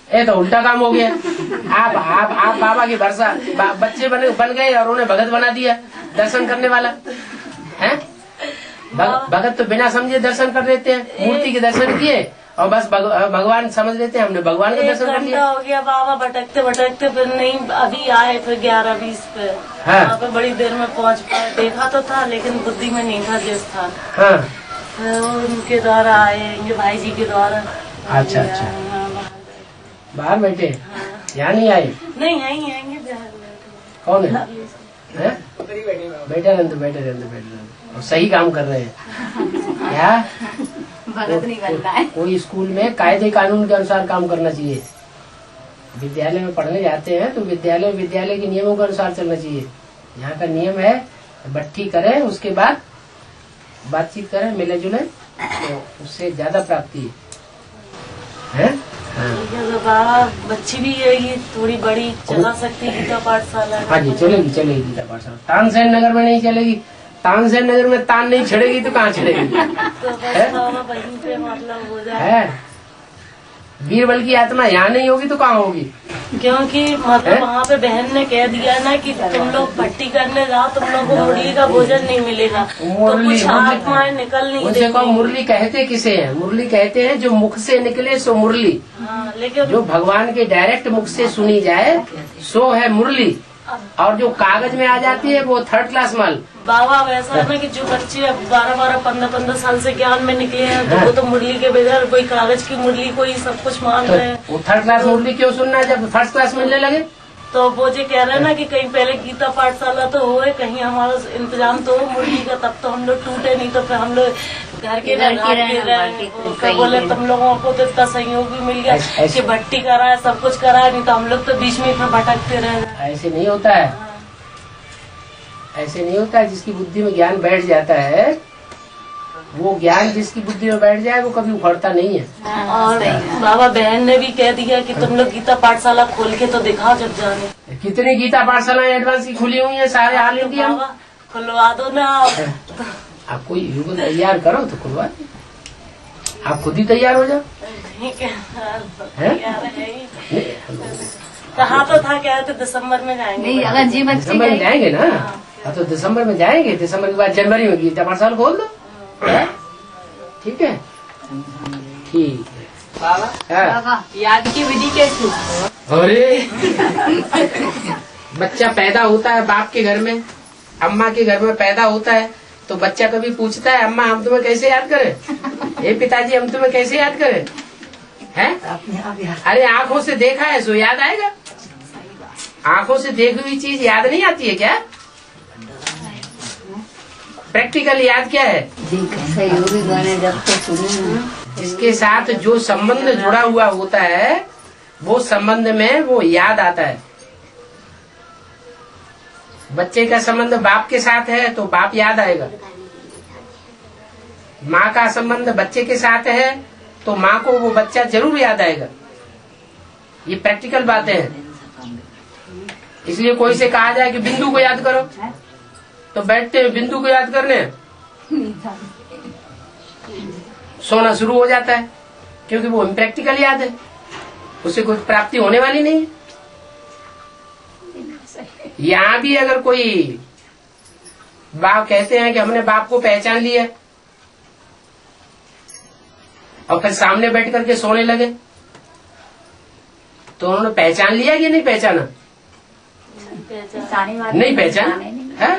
ये तो उल्टा काम हो गया। आप बाबा की भरसा बच्चे बन गए और उन्हें भगत बना दिया, दर्शन करने वाला है। भगत तो बिना समझे दर्शन कर लेते हैं, मूर्ति के दर्शन किए और बस भगवान समझ लेते हैं, हमने भगवान का दर्शन कर लिया। हो गया बाबा भटकते भटकते, फिर नहीं अभी आए, फिर 11-20 पे वहाँ पे बड़ी देर में पहुँच पाए। देखा तो था लेकिन बुद्धि में नहीं था जिस था। फिर उनके द्वारा आए, इनके भाई जी के द्वारा। अच्छा बाहर बैठे, यहाँ नहीं आए? नहीं आएंगे। कौन है? बैठे रहते और सही काम कर रहे हैं क्या? भगत नहीं बनता है। कोई स्कूल में कायदे कानून के अनुसार काम करना चाहिए। विद्यालय में पढ़ने जाते हैं तो विद्यालय के नियमों के अनुसार चलना चाहिए। यहाँ का नियम है भट्टी करें, उसके बाद बातचीत करें, मिले जुले, तो उससे ज्यादा प्राप्ति है। बाबा बच्ची भी है, ये थोड़ी बड़ी चला सकती है गीता पाठशाला। हाँ जी चलेगी गीता पाठशाला। तानसेन नगर में नहीं चलेगी, तानसेन नगर में तान नहीं छड़ेगी तो कहाँ छड़ेगी? तो बस बाबा वहीं पे मतलब हो जाए है। बीरबल की आत्मा यहाँ नहीं होगी तो कहाँ होगी? क्योंकि मतलब वहाँ पे बहन ने कह दिया ना कि तुम लोग भट्टी करने जाओ, तुम लोग को मुरली का भोजन नहीं मिलेगा, तो कुछ आत्माएं निकल नहीं देंगी। उनसे मुरली कहते किसे हैं? मुरली कहते हैं जो मुख से निकले सो मुरली। लेकिन जो भगवान के डायरेक्ट मुख से सुनी जाए सो है मुरली, और जो कागज में आ जाती है वो 3rd क्लास माल। बाबा वैसा है ना कि जो बच्चे 12-12, 15-15 साल से ज्ञान में निकले हैं, तो वो तो मुरली के बगैर कोई कागज की मुरली कोई सब कुछ मान रहे हैं। वो 3rd क्लास मुरली क्यों सुनना है जब 1st क्लास मिलने लगे? तो वो जो कह रहे हैं ना कि कहीं पहले गीता पाठशाला तो हो, कहीं हमारा इंतजाम तो हो मुरली का, तब तो हम लोग टूटे, नहीं तो फिर हम लोग घर के रहे। बोले तुम लोगों को तो इतना सहयोग भी मिल गया कि भट्टी करा है, सब कुछ करा है, नहीं तो हम लोग तो बीच में फिर भटकते रहे। ऐसे नहीं होता है, ऐसे नहीं होता है। जिसकी बुद्धि में ज्ञान बैठ जाता है, वो ज्ञान जिसकी बुद्धि में बैठ जाए वो कभी उखड़ता नहीं है। और बाबा बहन ने भी कह दिया कि तुम लोग गीता पाठशाला खोल के तो दिखाओ जब जाने। कितनी गीता पाठशालाएं एडवांस की खुली हुई है सारे ऑल इंडिया में? खुलवा दो ना आप कोई युग तैयार करो तो खुलवा, आप खुद ही तैयार हो जाओ। ठीक है कहा तो था, कह रहे थे दिसंबर में जाएंगे। अगर जी बच्चे दिसंबर में जाएंगे ना, तो दिसंबर में जाएंगे। दिसंबर के बाद जनवरी में गीता पाठशाला खोल दो। ठीक है, ठीक है। बाबा याद की विधि कैसी? अरे बच्चा पैदा होता है बाप के घर में, अम्मा के घर में पैदा होता है, तो बच्चा कभी पूछता है अम्मा हम तुम्हें कैसे याद करें, हे पिताजी हम तुम्हें कैसे याद करें, हैं? अरे आंखों से देखा है सो याद आएगा। आंखों से देखी हुई चीज याद नहीं आती है क्या? प्रैक्टिकल याद क्या है? सहयोगी गाने जब तक सुने इसके साथ जो संबंध जुड़ा हुआ होता है वो संबंध में वो याद आता है। बच्चे का संबंध बाप के साथ है तो बाप याद आएगा, माँ का संबंध बच्चे के साथ है तो माँ को वो बच्चा जरूर याद आएगा। ये प्रैक्टिकल बातें हैं। इसलिए कोई से कहा जाए कि बिंदु को याद करो तो बैठते हैं बिंदु को याद करने, सोना शुरू हो जाता है, क्योंकि वो इम्प्रैक्टिकल याद है, उससे कोई प्राप्ति होने वाली नहीं है। यहाँ भी अगर कोई बाप कहते हैं कि हमने बाप को पहचान लिया और फिर सामने बैठ करके सोने लगे, तो उन्होंने पहचान लिया कि नहीं पहचाना? नहीं पहचान है?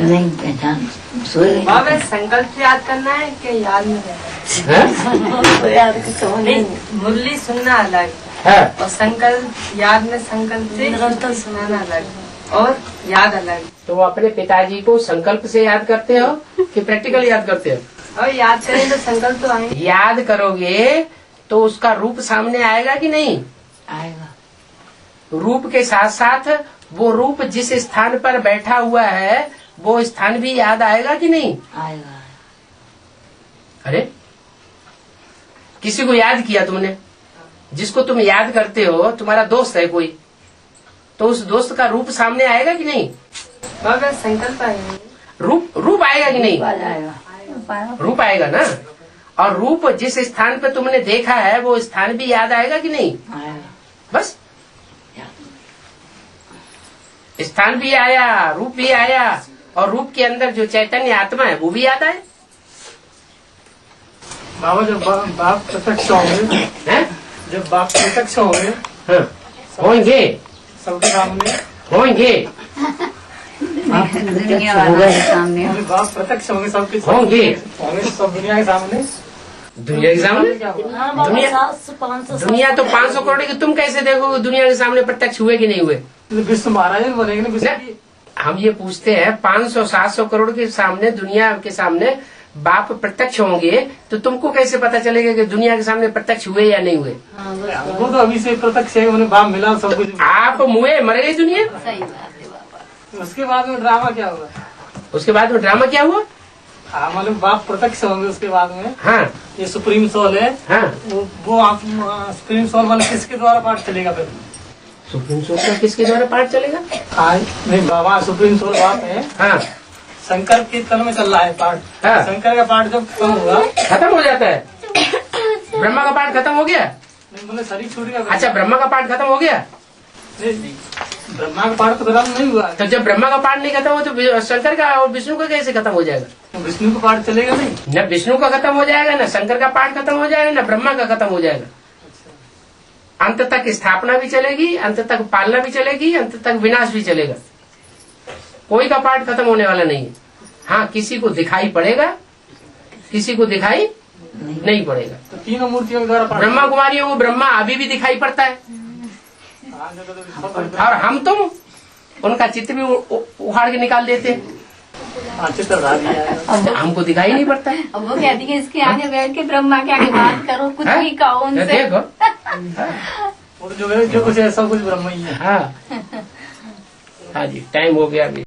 नहीं पहचान, सोए बाबा संकल्प याद करना है कि याद में नहीं, मुरली सुनना अलग है? और संकल्प याद में संकल्प से निरंतर सुनाना अलग और याद अलग। तो वो अपने पिताजी को संकल्प से याद करते हो कि प्रैक्टिकल याद करते हो? और याद करें तो संकल्प तो आए। याद करोगे तो उसका रूप सामने आएगा कि नहीं आएगा। रूप के साथ साथ वो रूप जिस स्थान पर बैठा हुआ है वो स्थान भी याद आएगा कि नहीं आएगा। अरे किसी को याद किया तुमने, जिसको तुम याद करते हो तुम्हारा दोस्त है कोई, तो उस दोस्त का रूप सामने आएगा कि नहीं? बाबा संकल्प आएगा, रूप आएगा कि नहीं? आएगा। रूप आएगा ना। और रूप जिस स्थान पे तुमने देखा है वो स्थान भी याद आएगा कि नहीं? आएगा। बस स्थान भी आया, रूप भी आया, और रूप के अंदर जो चैतन्य आत्मा है वो भी याद आए। बाबा जब बाप प्रत्यक्ष होंगे हैं? जब बाप प्रत्यक्ष होंगे हाँ, होंगे सबके सामने होंगे दुनिया वालों के सामने बाप प्रत्यक्ष होंगे सबके होंगे सब दुनिया के सामने। दुनिया के सामने हाँ बाबा, दुनिया 700-500 दुनिया तो 500 करोड़ की, तुम कैसे देखोगे दुनिया के सामने प्रत्यक्ष हुए कि नहीं हुए? विश्व महाराज बनेंगे ना विश्व ना, हम ये पूछते हैं 500-700 करोड़ के सामने, दुनिया के सामने बाप प्रत्यक्ष होंगे तो तुमको कैसे पता चलेगा कि दुनिया के सामने प्रत्यक्ष हुए या नहीं हुए? वो तो अभी से प्रत्यक्ष है, उन्हें बाप मिला सब कुछ। आप मुए मर गई दुनिया। सही बात है बाबा। उसके बाद में ड्रामा क्या होगा? उसके बाद में ड्रामा क्या हुआ? हाँ मतलब बाप प्रत्यक्ष होंगे उसके बाद में। हाँ ये सुप्रीम सोल है, हाँ, वो आप सुप्रीम सोल वाले किसके द्वारा पाठ चलेगा फिर? सुप्रीम सोल का किसके द्वारा पाठ चलेगा? हाँ नहीं बाबा सुप्रीम सोल बाप है, हाँ शंकर के तल में चल रहा है पाठ। हाँ। शंकर का पाठ जब खत्म होगा, खत्म हो जाता है। ब्रह्मा का पाठ खत्म हो गया। नहीं बोले शरीर छूटेगा। अच्छा ब्रह्मा का पाठ खत्म हो गया। नहीं, ब्रह्मा का पाठ तो खत्म नहीं हुआ, तो जब ब्रह्मा का पाठ नहीं खत्म हो तो शंकर का और विष्णु का कैसे खत्म हो जाएगा? तो विष्णु का पाठ चलेगा नहीं। न विष्णु का खत्म हो जाएगा, न शंकर का पाठ खत्म हो जाएगा, न ब्रह्मा का खत्म हो जाएगा। अंत तक स्थापना भी चलेगी, अंत तक पालना भी चलेगी, अंत तक विनाश भी चलेगा। कोई का पाठ खत्म होने वाला नहीं है। हाँ किसी को दिखाई पड़ेगा, किसी को दिखाई नहीं पड़ेगा। तो तीनों मूर्तियों के द्वारा पाठ। ब्रह्मा कुमारियों को ब्रह्मा अभी भी दिखाई पड़ता है, और हम तुम उनका चित्र भी उखाड़ के निकाल देते हैं, हमको दिखाई नहीं पड़ता है। अब वो कहती है इसके आगे बैठ के ब्रह्मा के आगे बात करो, कुछ भी कहो उनसे। देखो और जो कुछ है सब कुछ ब्रह्म ही है। हाँ हाँ जी, टाइम हो गया अभी।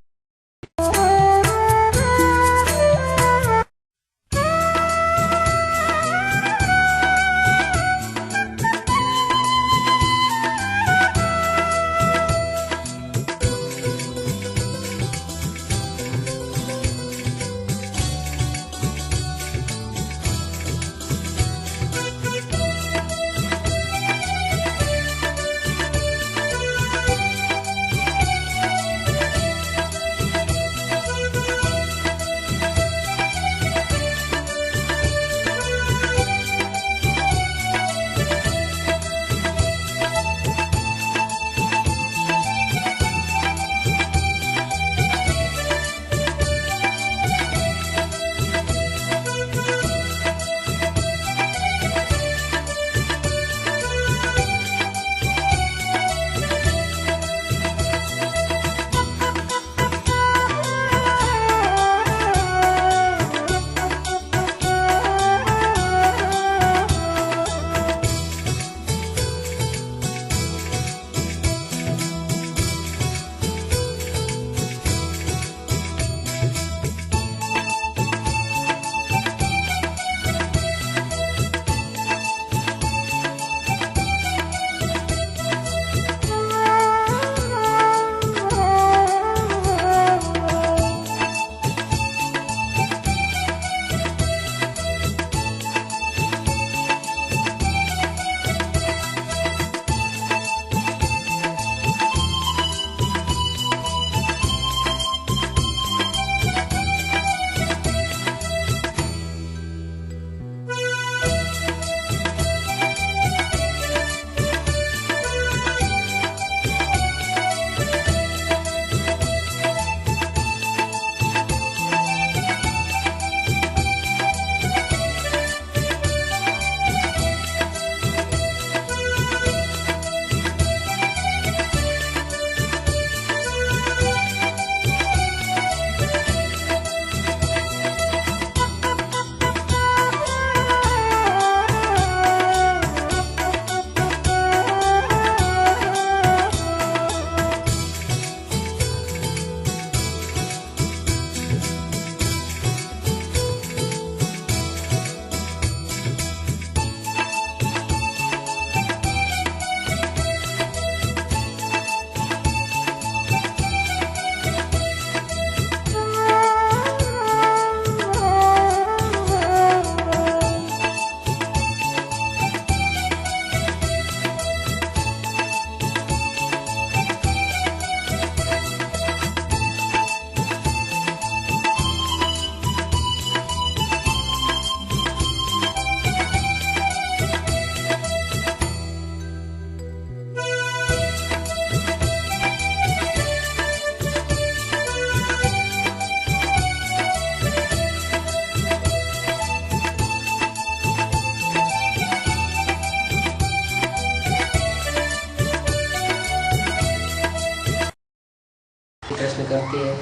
करते हैं,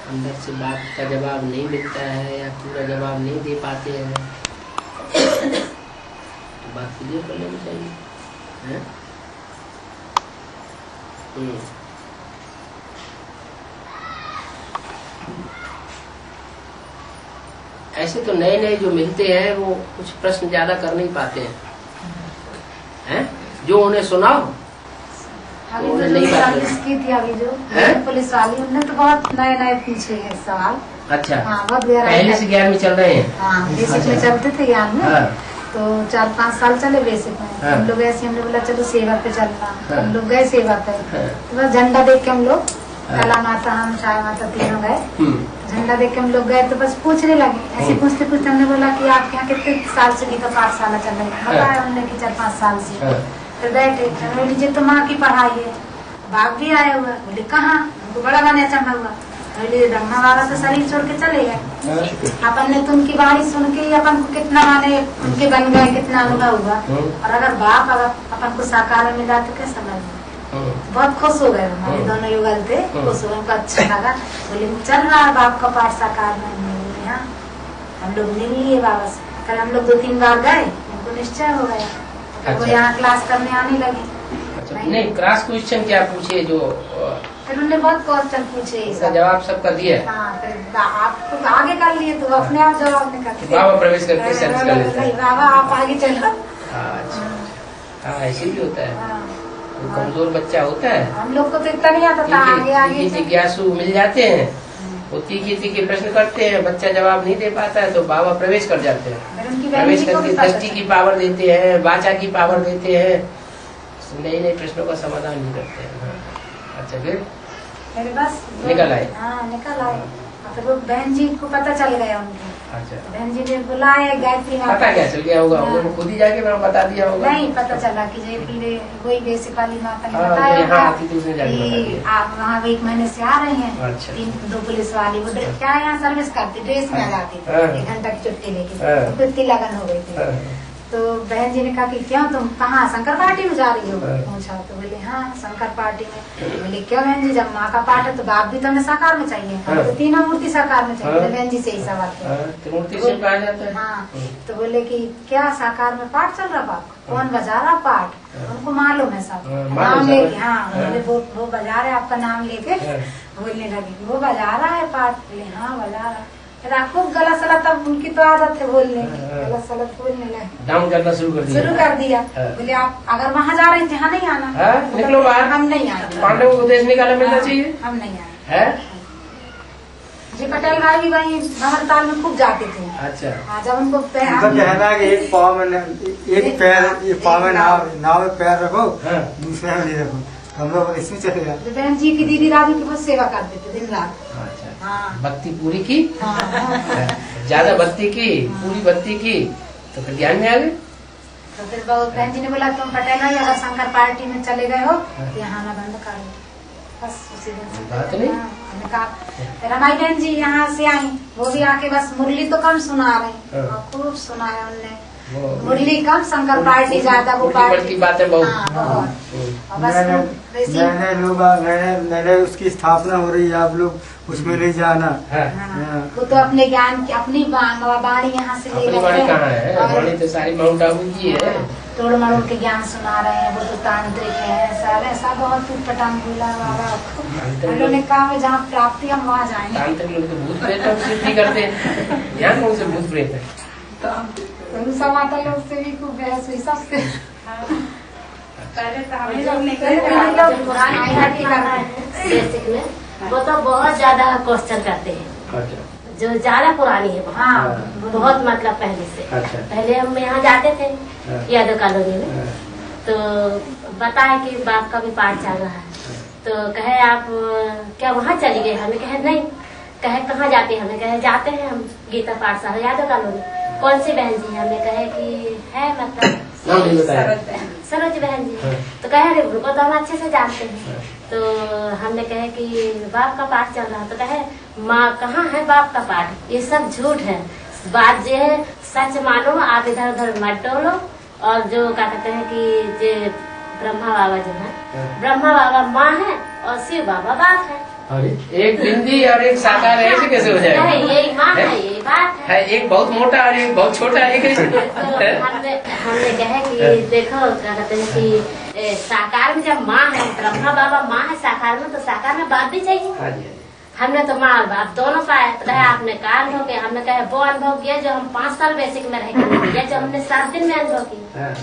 अंदर से बात का जवाब नहीं मिलता है या पूरा जवाब नहीं दे पाते हैं, तो बात क्लियर कर लेनी चाहिए है? ऐसे तो नए नए जो मिलते हैं वो कुछ प्रश्न ज्यादा कर नहीं पाते हैं? जो उन्हें सुनाओ अभी जो सर्विस की थी, अभी जो पुलिस वाली, उन्होंने तो बहुत नए नए पूछे हैं सवाल। अच्छा, हाँ, बहुत गहरा। पहले से ज्ञान में चल रहे हैं? हाँ, बेसिक में चलते थे ज्ञान में। तो 4-5 साल चले बेसिक में। हम लोग ऐसे, हमने बोला चलो सेवा पे चलना, हम लोग गए सेवा पे। तो बस झंडा देख के हम लोग, कला माता, हम छाया माता तीनों गए। झंडा देख के हम लोग गए तो बस पूछने लगे, ऐसे पूछते पूछते हमने बोला कि आपके यहाँ कितने साल से गीता पाठशाला चल रही है? बताया हमने कि 4-5 साल से। फिर बैठे, लीजिए तो माँ की पढ़ाई है। बाप भी आया हुआ, बोले कहाँ? हमको बड़ा गाने अचंभा हुआ। ब्रह्मा बाबा तो शरीर छोड़ के चले गए, अपन ने तो उनकी वाणी सुन के अपन को कितना माने उनके बन गए, कितना अनुभव हुआ। और अगर बाप अगर अपन को साकार में मिला तो कैसा लगे? बहुत खुश हो गए हमारे दोनों युगल थे, खुश हो गए, उनको अच्छा लगा। बोले चल रहा है बाप का पाठ साकार में। हाँ, हम लोग मिल लिए बाबा से। फिर हम लोग 2-3 बार गए, उनको निश्चय हो गया। वो यहाँ क्लास करने आने लगे। नहीं, क्रॉस क्वेश्चन क्या पूछे? जो फिर उन्होंने बहुत क्वेश्चन पूछे, इसका जवाब सबका दिया। हाँ, फिर आपको आगे कर लिए तो अपने आप जवाब नहीं करते। बाबा प्रवेश करके सर्विस कर लेते हैं। बाबा आप आगे चलो। अच्छा, हाँ, ऐसे भी होता है। तो कमजोर बच्चा होता है, हम लोग को तो इतना नहीं आता था, आगे आगे जिज्ञासु मिल जाते हैं, वो तीखे प्रश्न करते हैं, बच्चा जवाब नहीं दे पाता है तो बाबा प्रवेश कर जाते हैं। प्रवेश करके दृष्टि की पावर देते हैं, वाचा की पावर देते हैं, नए नए प्रश्नों का समाधान नहीं करते हैं। अच्छा, फिर बस निकल आए? हाँ, निकल आए। फिर वो बहन जी को पता चल गया उनको। अच्छा, बहन जी ने बुलाया गायत्री माता। पता क्या चल गया होगा? उन्होंने खुद ही जाके बता दिया होगा? नहीं, पता चला कि जयपुर वही बेसिक वाली माता ने यहाँ बताया आती थी, उसने जाके बता दिया। आप वहाँ 1 महीने से आ रहे हैं। अच्छा। 2 पुलिस वाली, वो क्या यहाँ सर्विस करती, ड्रेस में आ जाती थी, 1 घंटा की छुट्टी लेके। तो इतनी लगन हो गई थी। तो बहन जी ने कहा कि क्यों तुम कहाँ शंकर पार्टी में जा रही हो? पूछा तो बोले हाँ, शंकर पार्टी में। बोले क्यों बहन जी, जब माँ का पाठ है तो बाप भी तो हमें साकार में चाहिए, तो तीनों मूर्ति साकार में चाहिए। बहन जी से ही सवाल किया। हाँ, तो बोले कि क्या साकार में पाठ चल रहा बाप? कौन बजा रहा पाठ? उनको मालूम है सब, नाम लेके। हाँ, बोले वो बजा रहे, आपका नाम लेके बोलने लगे, वो बजा रहा है पाठ। बोले हाँ, बजा रहा है। खूब गला सलत, अब उनकी तो आदत है बोलने की, गला सलत बोलने लगे, डाउन करना शुरू कर दिया। बोले आप अगर वहाँ जा रहे थे, यहाँ नहीं आना। निकलो बाहर, हम नहीं आए। पांडवों को देश निकाला मिलना चाहिए, हम नहीं आए। जी पटेल भाई भी वही भंवरताल में खूब जाते थे। अच्छा, जब उनको कहना है कि एक पाँव में नाव में पैर रखो, दूसरे में नहीं रखो। हम लोग इसमें चले गए। बहन जी की दीदी राजू की बहुत सेवा करते थे दिन रात। हाँ, भक्ति पूरी की, ज्यादा भक्ति की, पूरी भक्ति की, तो फिर ज्ञान में आ गए। तो फिर बहन जी ने बोला तुम पटेल भाई अगर शंकर पार्टी में चले गए हो तो यहाँ आना बंद कर दो। बस उसी दिन से बात नहीं। हमने कहा। फिर हमारी बहन जी यहाँ से आई, वो भी आके बस मुरली तो कम सुना रहे, खूब सुनाया उनने। मुरली कम, शंकर पार्टी ज्यादा। वो पार्टी बातें बहुत। मैंने उसकी स्थापना हो रही है, आप लोग उसमें नहीं जाना। वो तो अपने ज्ञान की अपनी वाणी यहाँ से ले गए। वाणी तो सारी माउंट आबू की है। तोड़ मरोड़ के ज्ञान सुना रहे हैं, वो तो तांत्रिक है, सब ऐसा बहुत टूटपटांग बोला बाबा। उन्होंने कहा जहाँ प्राप्ति हम वहाँ जाएंगे। तांत्रिक लोग तो भूत प्रेत सिद्धि करते हैं, यहाँ कौन से भूत प्रेत है? सब आता लोग से भी खूब बहस हुई सबसे। पहले तो हम लोग बेसिक में वो तो बहुत ज्यादा क्वेश्चन करते हैं, जो ज्यादा पुरानी है। हाँ, बहुत मतलब पहले से। पहले हम यहाँ जाते थे यादव कॉलोनी में, तो बताया कि बाप का भी पाठ चल रहा है। तो कहे आप क्या वहाँ चली गए? हमें कहे नहीं। कहे कहाँ जाते हैं? हमें कहे जाते हैं हम गीता पाठशाला यादव कॉलोनी। कौन सी बहन जी? हमें कहे कि है मतलब सरोज बहन जी। तो कहे अरे उनको तो हम अच्छे से जानते हैं। तो हमने कहे कि बाप का पाठ चल रहा है। तो कहे माँ कहाँ है बाप का पाठ? ये सब झूठ है, बात जो है सच मानो, आप इधर उधर मत डोलो। और जो क्या कहते हैं कि ब्रह्मा बाबा जो है, ब्रह्मा बाबा माँ है और शिव बाबा बाप है। अरे एक बिंदी और एक साकार है, ऐसे कैसे हो जाएगा? यही माँ है, यही बात है। एक बहुत मोटा और एक बहुत छोटा है, कैसे? हमने कहा कि देखो क्या कहते हैं कि साकार में जब माँ है, ब्रह्मा बाबा माँ है साकार में, तो साकार में बाप भी चाहिए। हमने तो माँ बाप दोनों पाए, तो कहा आपने का अनुभव किया? हमने कहा वो अनुभव किया जो हम 5 साल बेसिक में रह गए, जो हमने 7 दिन में अनुभव किया।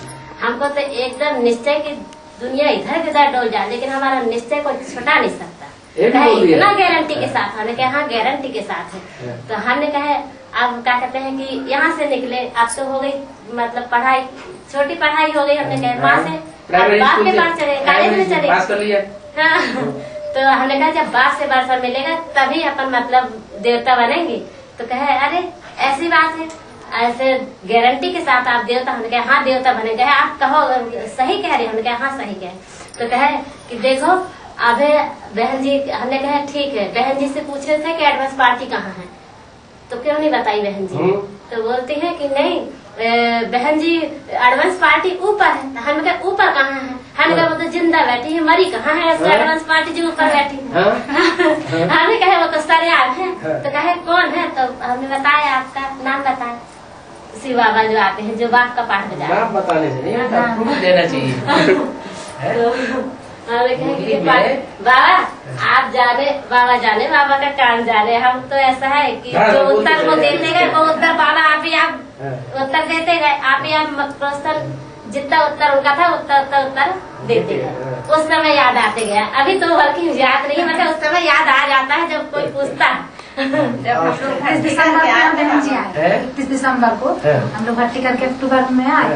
हमको तो एकदम निश्चय की दुनिया इधर किधर डोल जाए, लेकिन हमारा निश्चय कोई छुटा नहीं सकता। इतना गारंटी के साथ, हमने कहा हाँ गारंटी के साथ है। तो हमने कहा अब क्या कहते हैं कि यहाँ से निकले, अब तो हो गई मतलब पढ़ाई, छोटी पढ़ाई हो गई। हमने कहा माँ से बाप के पास चले, कॉलेज में चले। तो हमने कहा जब बाप से वर्षा मिलेगा तभी अपन मतलब देवता बनेंगे। तो कहे अरे ऐसी बात है, ऐसे गारंटी के साथ आप देवता? हमने कहा हाँ देवता बनेंगे। आप कहो सही कह रहे? हमने कहा हाँ सही कह। तो कहे कि देखो अबे बहन जी, हमने कहा ठीक है। बहन जी से पूछ रहे थे कि एडवांस पार्टी कहाँ है, तो क्यों नहीं बताई बहन जी? तो बोलती है कि नहीं बहन जी एडवांस पार्टी ऊपर है। हमने कहा ऊपर कहाँ है? हमने कहा वो तो जिंदा बैठी है, मरी कहाँ है एडवांस पार्टी जो ऊपर बैठी है। हमने कहा वो तो सरेआम है। तो कहे कौन है? तो हमने बताया आपका नाम बताया, शिव बाबा जो आते हैं, जो बाप का पाठ बजाते हैं। नाम बताने से नहीं होता, प्रूफ देना चाहिए। बाबा आप जाने, बाबा जाने, बाबा का काम जाने। हम तो ऐसा है कि जो उत्तर वो देते गए वो उत्तर बाबा आप ही आप उत्तर देते गए, आप ही आप प्रश्न जितना उत्तर उनका था उत्तर देते गए। उस समय याद आते गया। अभी तो बल्कि याद नहीं, मतलब उस समय याद आ जाता है जब कोई पूछता है। 21 दिसंबर को बहन जी आए, 21 दिसंबर को हम लोग भर्ती करके अक्टूबर में आए।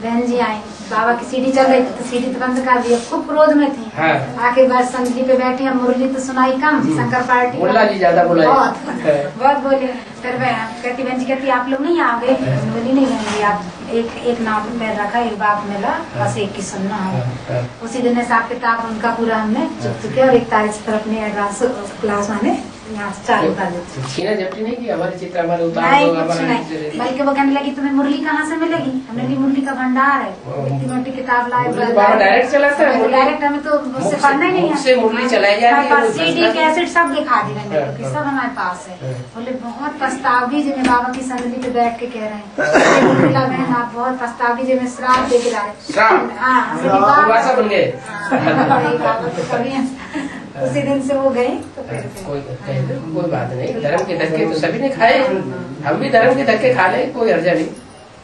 बहन जी आए, बाबा की सीढ़ी चल रही थी तो सीढ़ी तो बंद कर दी, खूब क्रोध में थी। आके बाद संधि पे बैठे, हम मुरली तो सुनाई कम, शंकर पार्टी मुरला जी ज्यादा बोला, बहुत बोले। फिर कहती बहन जी कहती आप लोग नहीं आओगे? बोली नहीं बहन जी, आप एक नाव पे पैर रखा, एक बाप मिला, बस एक की सुनना है। उसी दिन हिसाब किताब उनका पूरा हमने चुप चुके, और 1 तारीख से फिर अपने एडवांस क्लास आने यहाँ से चालू कर देते। छीना झपटी नहीं की हमारे चित्र हमारे उतार नहीं, कुछ नहीं, बल्कि वो कहने लगी तुम्हें मुरली कहाँ से मिलेगी? हमने भी मुरली का भंडार है, इतनी मोटी किताब लाए। डायरेक्ट चलाता है डायरेक्ट, हमें तो उससे पढ़ना ही नहीं है, उससे मुरली चलाई जाती है। सीडी कैसेट सब दिखा दी मैंने, सब हमारे पास है। बोले बहुत पछताओगी जी, मैं बाबा की संगति पे बैठ के कह रहे हैं बहन आप बहुत पछताओगी जी, मैं श्राप दे के ला रहे। उसी दिन से वो गए। तो कोई बात नहीं, धर्म के धक्के तो सभी ने खाए, हम भी धर्म के धक्के खा ले, कोई हर्जा नहीं।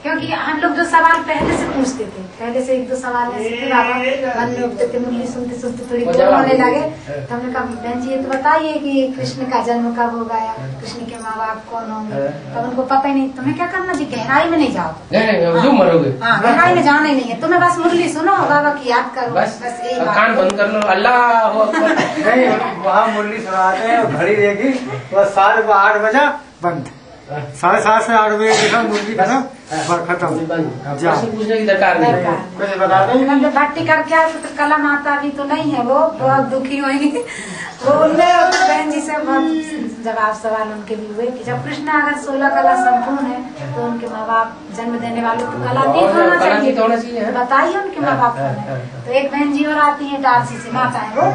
क्योंकि हम लोग जो सवाल पहले से पूछते थे, पहले से 1-2 सवाल ऐसे थे, बाबा मन में उठते थे, मुरली सुनते सुनते थोड़ी बोर होने लगे। तो हमने कहा बहन जी ये तो बताइए कि कृष्ण का जन्म कब होगा, या कृष्ण के माँ बाप कौन होंगे? तब उनको पता ही नहीं। तुम्हें क्या करना जी, गहराई में नहीं जाओ, मरोगे। हाँ गहराई में जाना ही नहीं है, तुम्हें बस मुरली सुनो, बाबा की याद करो, बस कान बंद कर लो, अल्लाह वहाँ मुरली सुनाते हैं, घड़ी देखी बस 8 बजा बंद, 7:30 से 8 बजे देखा मुरली खत्म, खत्म। पूछने की दरकार नहीं। जब भट्टी करके आए तो कला माता अभी तो नहीं है, वो बहुत दुखी हुई। वो उनमें बहन जी से बहुत जवाब सवाल उनके भी हुए कि जब कृष्ण अगर 16 कला संपूर्ण है तो उनके माँ बाप जन्म देने वाले तो कलातीत होना चाहिए, बताइए उनके माँ बाप कौन है। तो एक बहन जी और आती है डारसी से, माता है वो,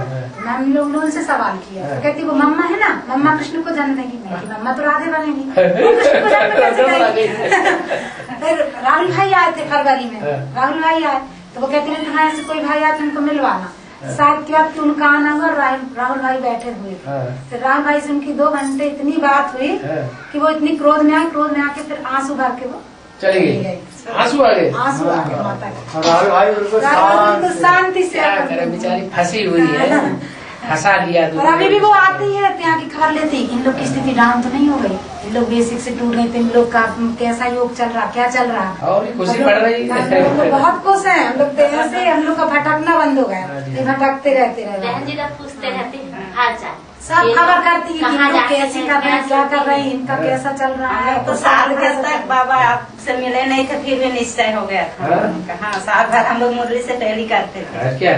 हम लोग ने उनसे सवाल किया, तो कहती वो मम्मा है ना, मम्मा कृष्ण को जन्म देंगी। मम्मा तो राधे बनेगी, कृष्ण को जन्म कैसे देंगी? फिर राहुल भाई आए थे फरवरी में, राहुल भाई आए तो वो कहते हैं तुम्हारे से कोई भाई आए तुमको मिलवाना। शायद क्या उनका आना हुआ, राहुल भाई बैठे हुए। फिर राहुल भाई से उनकी 2 घंटे इतनी बात हुई कि वो इतनी क्रोध में आके फिर आंसू भर के वो चली गई। आंसू आ गए माता के। राहुल भाई बिल्कुल शांति से, बेचारी फंसी हुई है, फंसा दिया। और अभी भी वो आती है यहाँ की खबर लेती है, इन लोग की स्थिति डाउन तो नहीं हो गई, इन लोग बेसिक से टूट गए थे, इन लोग का कैसा योग चल रहा, क्या चल रहा, और खुशी बढ़ रही है। बहुत खुश है हम लोग, ऐसे हम लोग का भटकना बंद हो गया, भटकते रहते रहे। बहन जी जब पूछते रहते हाल चाल, सब खबर करती है कि कैसे कर रहे हैं, क्या कर रहे हैं, इनका कैसा चल रहा है। तो साल भर तक बाबा आपसे मिले नहीं थे, फिर भी निश्चय हो गया था। हाँ साल भर हम लोग मुरली से टहली करते थे। क्या?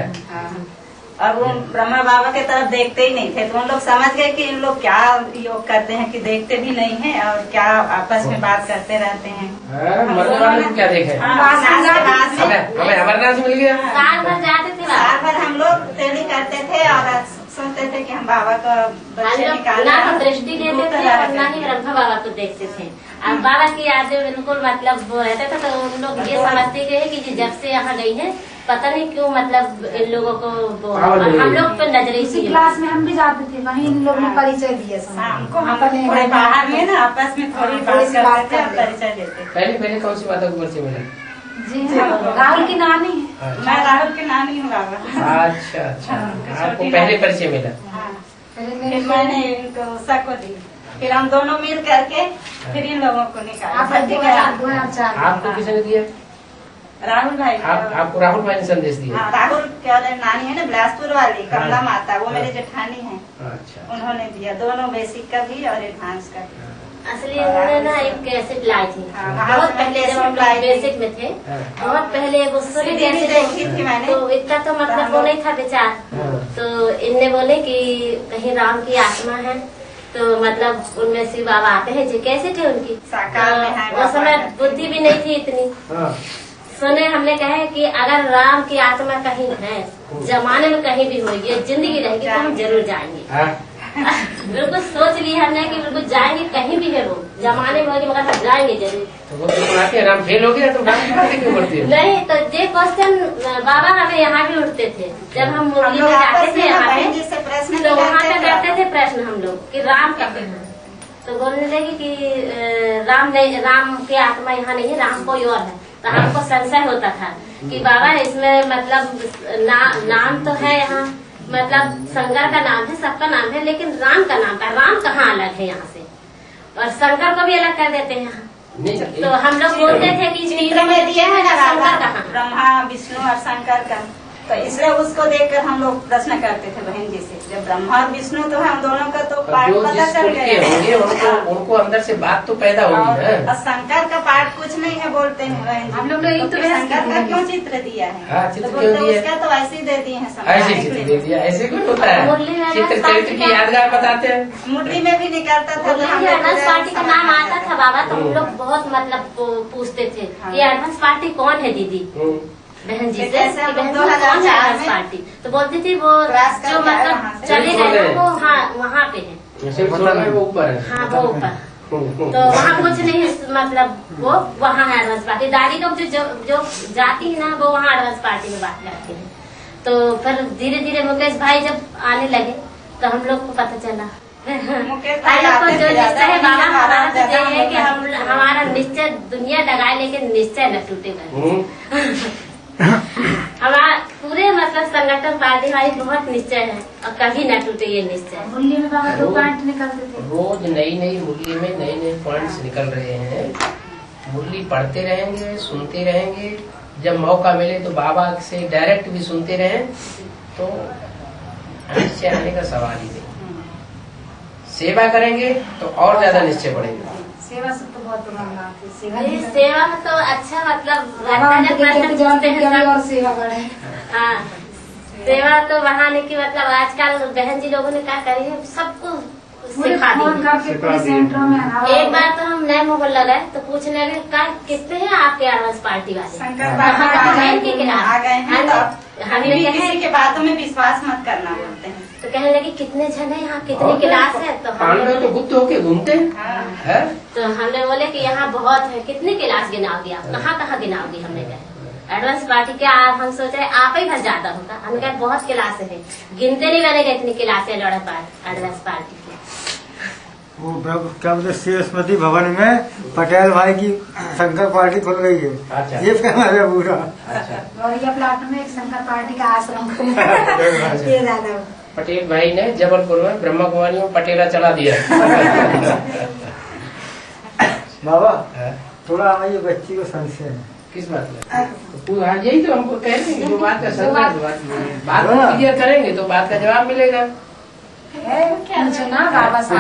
और वो ब्रह्मा बाबा के तरफ देखते ही नहीं थे, तो उन लोग समझ गए कि इन लोग क्या योग करते हैं, कि देखते भी नहीं है और क्या आपस में बात करते रहते हैं। मरने वाले को क्या देखे? हमें हमारा वाराणसी मिल गया। साल भर जाते थे, साल भर हम लोग तेली करते थे और सोचते थे कि हम बाबा को बच्चे निकालना, ना तो दृष्टि देते थे और ना ही ब्रह्मा बाबा को देखते थे। अब बाबा की यादें बिल्कुल मतलब वो रहते थे, तो उन लोग ये समझते गए कि जब से यहाँ गई है पता नहीं क्यों मतलब इन लोगों को हम लोग तो नजरे इसी क्लास में हम भी जाते थे, वहीं इन लोग ने परिचय दिया हमको। हम बाहर में ना आपस में थोड़ी बात करते थे, परिचय देते। पहले कौन सी बातों को परिचय मिला? जी राहुल की नानी है। मैं राहुल की नानी हूँ बाबा। अच्छा, आपको पहले परिचय मिला। फिर मैंने इनको उषा को दी, फिर हम दोनों मिल करके फिर इन लोगों को निकाला। आपको किसने दिया? राहुल भाई। आपको राहुल भाई ने संदेश दिया? हाँ, राहुल क्या नानी है ना बिलासपुर वाली कमला माता, वो मेरे जेठानी है। अच्छा, उन्होंने दिया दोनों, बेसिक का भी और एडवांस का भी। असली उन्होंने ना एक कैसेट लाई थी बहुत पहले, जब हम बेसिक में थे बहुत पहले, वो सुनी देखी थी मैंने। तो इतना तो मतलब वो नहीं था विचार, तो इनने बोले कि कहीं राम की आत्मा है, तो मतलब उनमें शिव बाबा आते हैं जो कैसे थे उनकी, उस समय बुद्धि भी नहीं थी इतनी। सुने हमने कहे कि अगर राम की आत्मा कहीं है, जमाने में कहीं भी होगी, जिंदगी रहेगी तो हम जरूर जाएंगे। बिल्कुल सोच लिया हमने कि बिल्कुल जाएंगे, कहीं भी है वो जमाने में होगी मगर हम जाएंगे जरूर। तो वो तो राम फेल हो गया तो राम की बातें क्यों करती है? नहीं तो ये क्वेश्चन बाबा हमें यहाँ भी उठते थे जब हम मुरली में जाते थे यहाँ पे, तो वहाँ पे करते थे प्रश्न हम लोग कि राम कहाँ है, तो बोलने लगे कि राम नहीं, राम की आत्मा यहाँ नहीं है, राम कोई और है। तो हमको संशय होता था कि बाबा इसमें मतलब नाम तो है यहाँ, मतलब शंकर का नाम है, सबका नाम है, लेकिन राम का नाम का राम कहाँ अलग है यहाँ से, और शंकर को भी अलग कर देते हैं यहाँ। तो हम लोग बोलते थे कि चित्र में दिया है ना शंकर कहाँ, ब्रह्मा विष्णु और शंकर का, तो इसलिए उसको देखकर हम लोग प्रश्न करते थे बहन जी से, जब ब्रह्मा और विष्णु तो हम दोनों का तो पाठ पता चल गया, उनको अंदर से बात तो पैदा होगी ना। और शंकर का पाठ कुछ नहीं है बोलते हैं बहन जी, हम लोग तो शंकर का क्यों चित्र दिया है, तो बोलते उसका तो ऐसे ही दे दिए हैं, ऐसे चित्र दे दिया, ऐसे क्यों होता है, चित्र चरित्र की यादगार बताते हैं। मुरली में भी निकलता था, एडवांस पार्टी का नाम आता था बाबा, तो हम लोग बहुत मतलब पूछते थे कि एडवांस पार्टी कौन है दीदी बहन जी से, बहन कौन है एडवांस पार्टी, तो बोलती थी वो जो मतलब चले गए वो वहाँ पे है, वो ऊपर है। हाँ वो ऊपर, तो वहाँ कुछ नहीं मतलब वो वहाँ है एडवांस पार्टी। दादी लोग जो जाती है ना वो वहाँ एडवांस पार्टी में बात करती है। तो फिर धीरे धीरे मुकेश भाई जब आने लगे तो हम लोग को पता चला, हम लोग को जो निश्चय है बाबा हमारा तो ये है कि हमारा निश्चय दुनिया लगाए लेकिन निश्चय न टूटेगा। हमारा पूरे मतलब संगठन पार्टी वाली बहुत निश्चय है और कभी न टूटे ये निश्चय। मुरली में बाबा 2 पॉइंट निकलते थे, रोज नई मुरली में नए पॉइंट्स निकल रहे हैं। मुरली पढ़ते रहेंगे, सुनते रहेंगे, जब मौका मिले तो बाबा से डायरेक्ट भी सुनते रहें तो निश्चय आने का सवाल ही नहीं। सेवा करेंगे तो और ज्यादा निश्चय बढ़ेगा। सेवा से तो बहुत सेवा में तो अच्छा मतलब और सेवा बढ़े। हाँ सेवा तो बहाने की मतलब आजकल बहन जी लोगों ने क्या करी है, सबको सिखा दी। एक बार तो हम नए मोबाइल लगाए तो पूछने लगे कितने हैं आपके एडवांस पार्टी वाले, हमने किसी के बातों में विश्वास मत करना बोलते हैं, तो कहने लगे कितने जन है यहाँ, कितनी क्लास है, तो हम तो गुप्त होके घूमते हैं। तो हमने बोले कि यहाँ बहुत है, कितनी क्लास गिनाओगी आप, कहाँ कहाँ गिनाओगी, हमने कहा एडवांस पार्टी क्या हम सोच रहे आप ही भर ज्यादा होगा, हमने कहा बहुत क्लास है, गिनते नहीं बनेगा इतनी क्लास है एडवांस पार्टी की। वो क्या बोलते स्मृति भवन में पटेल भाई की शंकर पार्टी खुल गई है। अच्छा। ये कहना है पूरा। गौरिया प्लाट में एक शंकर पार्टी का आश्रम पटेल भाई ने जबलपुर में ब्रह्मा कुमारी में पटेला चला दिया। बाबा थोड़ा हमारी बच्ची को संशय है। किस बात में? तो यही तो हमको कह रहे हैं, जो बात का बात क्लियर करेंगे तो बात का जवाब मिलेगा। पूछना बाबा से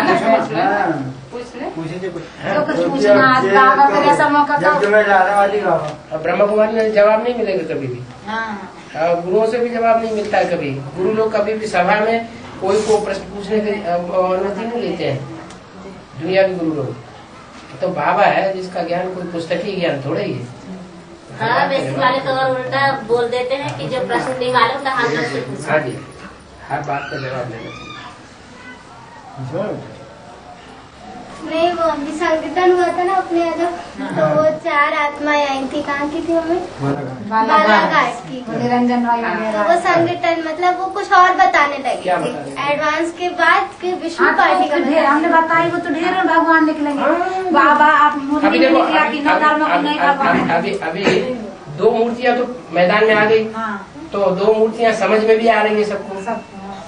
ब्रह्मा कुमारी में जवाब नहीं मिलेगा कभी भी, गुरुओं से भी जवाब नहीं मिलता है कभी। गुरु लोग कभी भी सभा में कोई को प्रश्न पूछने की अनुमति नहीं लेते हैं, दुनिया के गुरु लोग। तो बाबा है जिसका ज्ञान कोई पुस्तकीय ज्ञान थोड़ा ही है, हाँ, बेसिक वाले तो और उल्टा बोल देते हैं कि जो प्रश्न नहीं मालूम तो हम लोग से पूछो। हाँ जी, हर बात का जवाब देना चाहिए। नहीं, वो अभी संकीर्तन हुआ था ना अपने यहाँ, तो वो 4 आत्माएं आई थी। कहाँ की थी हमें? बालाघाट की। निरंजन भाई तो वो संकीर्तन मतलब वो कुछ और बताने लगे थे एडवांस के बाद कि विष्णु पार्टी का हमने बताई, वो तो ढेर भगवान निकलेंगे। बाबा आप अभी देखो, अभी 2 मूर्तियाँ तो मैदान में आ गई, तो 2 मूर्तियाँ समझ में भी आ रही है सबको,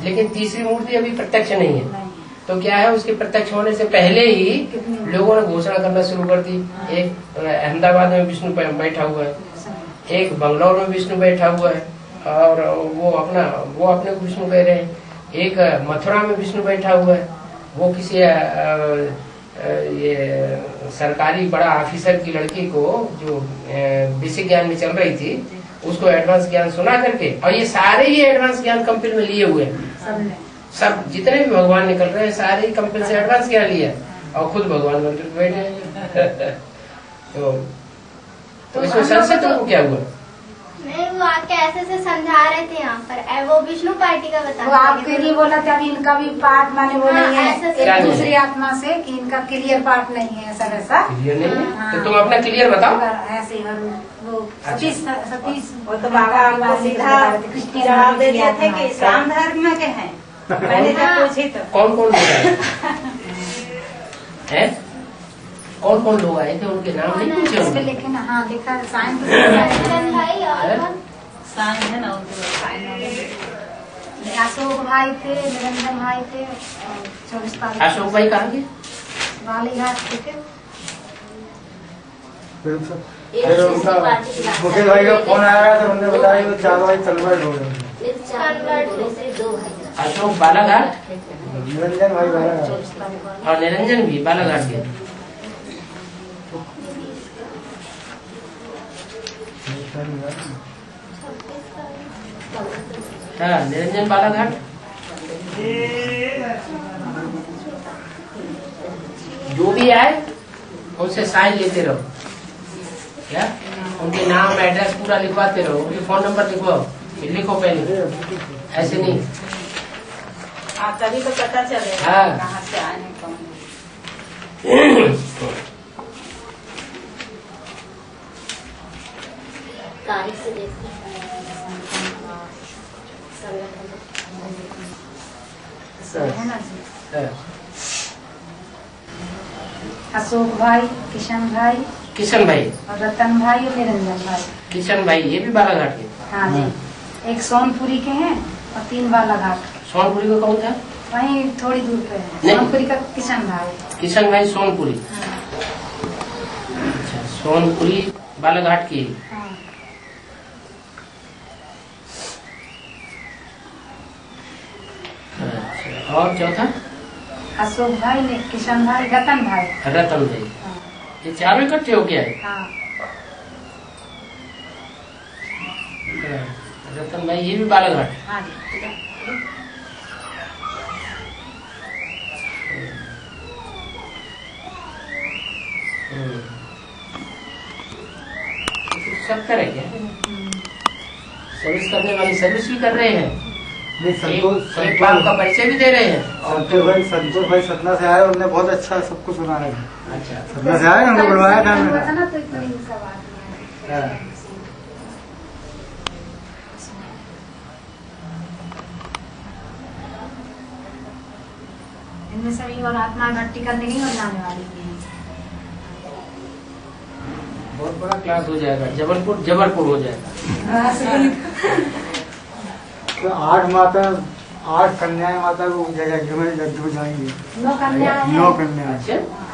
लेकिन तीसरी मूर्ति अभी प्रत्यक्ष नहीं है। तो क्या है, उसके प्रत्यक्ष होने से पहले ही लोगों ने घोषणा करना शुरू कर दी। एक अहमदाबाद में विष्णु बैठा हुआ है, एक बंगलौर में विष्णु बैठा हुआ है और वो अपने को विष्णु कह रहे हैं। एक मथुरा में विष्णु बैठा हुआ है, वो किसी ये सरकारी बड़ा ऑफिसर की लड़की को जो बेसिक ज्ञान में चल रही थी उसको एडवांस ज्ञान सुना करके, और ये सारे ही एडवांस ज्ञान कंपिल में लिए हुए हैं। सब जितने भी भगवान निकल रहे हैं सारे ही कंपिल से एडवांस ज्ञान लिया और खुद भगवान मंदिर में बैठे हैं। तो इसमें सबसे तुमको क्या हुआ? नहीं, वो आके ऐसे से समझा रहे थे यहाँ पर, वो विष्णु पार्टी का बता। वो आपके लिए बोला था अभी इनका भी पार्ट माने वो नहीं है, एक दूसरी आत्मा से कि इनका क्लियर पार्ट नहीं है, ऐसा वैसा क्लियर नहीं है। तो तुम अपना क्लियर बताओ। ऐसे वो सतीश वो तो बाबा आपको सीधा जवाब दे दिए थे कि इस्लाम धर्म में के हैं। मैंने जब पूछी तो कौन कौन है, कौन कौन लोग आए थे, उनके नाम नहीं पूछे उनके? लेकिन हाँ लिखा है साइन भाई और साइन है ना, अशोक भाई थे, निरंजन भाई थे, 24 तारीख। अशोक भाई कहाँ के? बालीघाट के। फिर उनका मुकेश भाई का फोन आया तो उन्होंने बताया वो 4 भाई तलवार ढूंढ रहे थे। अशोक बालाघाट, निरंजन भाई बालाघाट और निरंजन भी बालाघाट के। हाँ, निरंजन बालाघाट। जो भी आए उनसे साइन लेते रहो, क्या उनके नाम एड्रेस पूरा लिखवाते रहो, उनके फोन नंबर लिखवाओ, लिखो पहले, ऐसे नहीं। तभी तो पता चले कहाँ से आए हैं कौन। तारीख से देखते अशोक भाई, किशन भाई और रतन भाई और निरंजन भाई। किशन भाई ये भी बालाघाट के? हाँ जी, एक सोनपुरी के हैं और 3 बालाघाट के। सोनपुरी का कौन था? वहीं थोड़ी दूर पे है। सोनपुरी का किशन भाई सोनपुरी। अच्छा, सोनपुरी बालाघाट की। अच्छा, और चौथा? अशोक भाई, किशन भाई, रतन भाई। ये 4 इकट्ठे हो गया है। रतन भाई ये भी बालाघाट। सब तरह के सर्विस करने वाली सर्विस भी कर रहे हैं, एक बार का परिचय भी दे रहे हैं। संतोष भाई सतना से आए, उन्होंने बहुत अच्छा सबको सुना है। अच्छा, सतना से आए, हमने बुलवाया था। इनमें सभी और आत्मा इकट्ठी करने की और जाने वाली है। बहुत बड़ा क्लास हो जाएगा, जबलपुर हो जाएगा। तो 8 माता, 8 कन्याएं माता को लड्डू जाएंगे। 9 कन्याएं। 9 कन्याएं।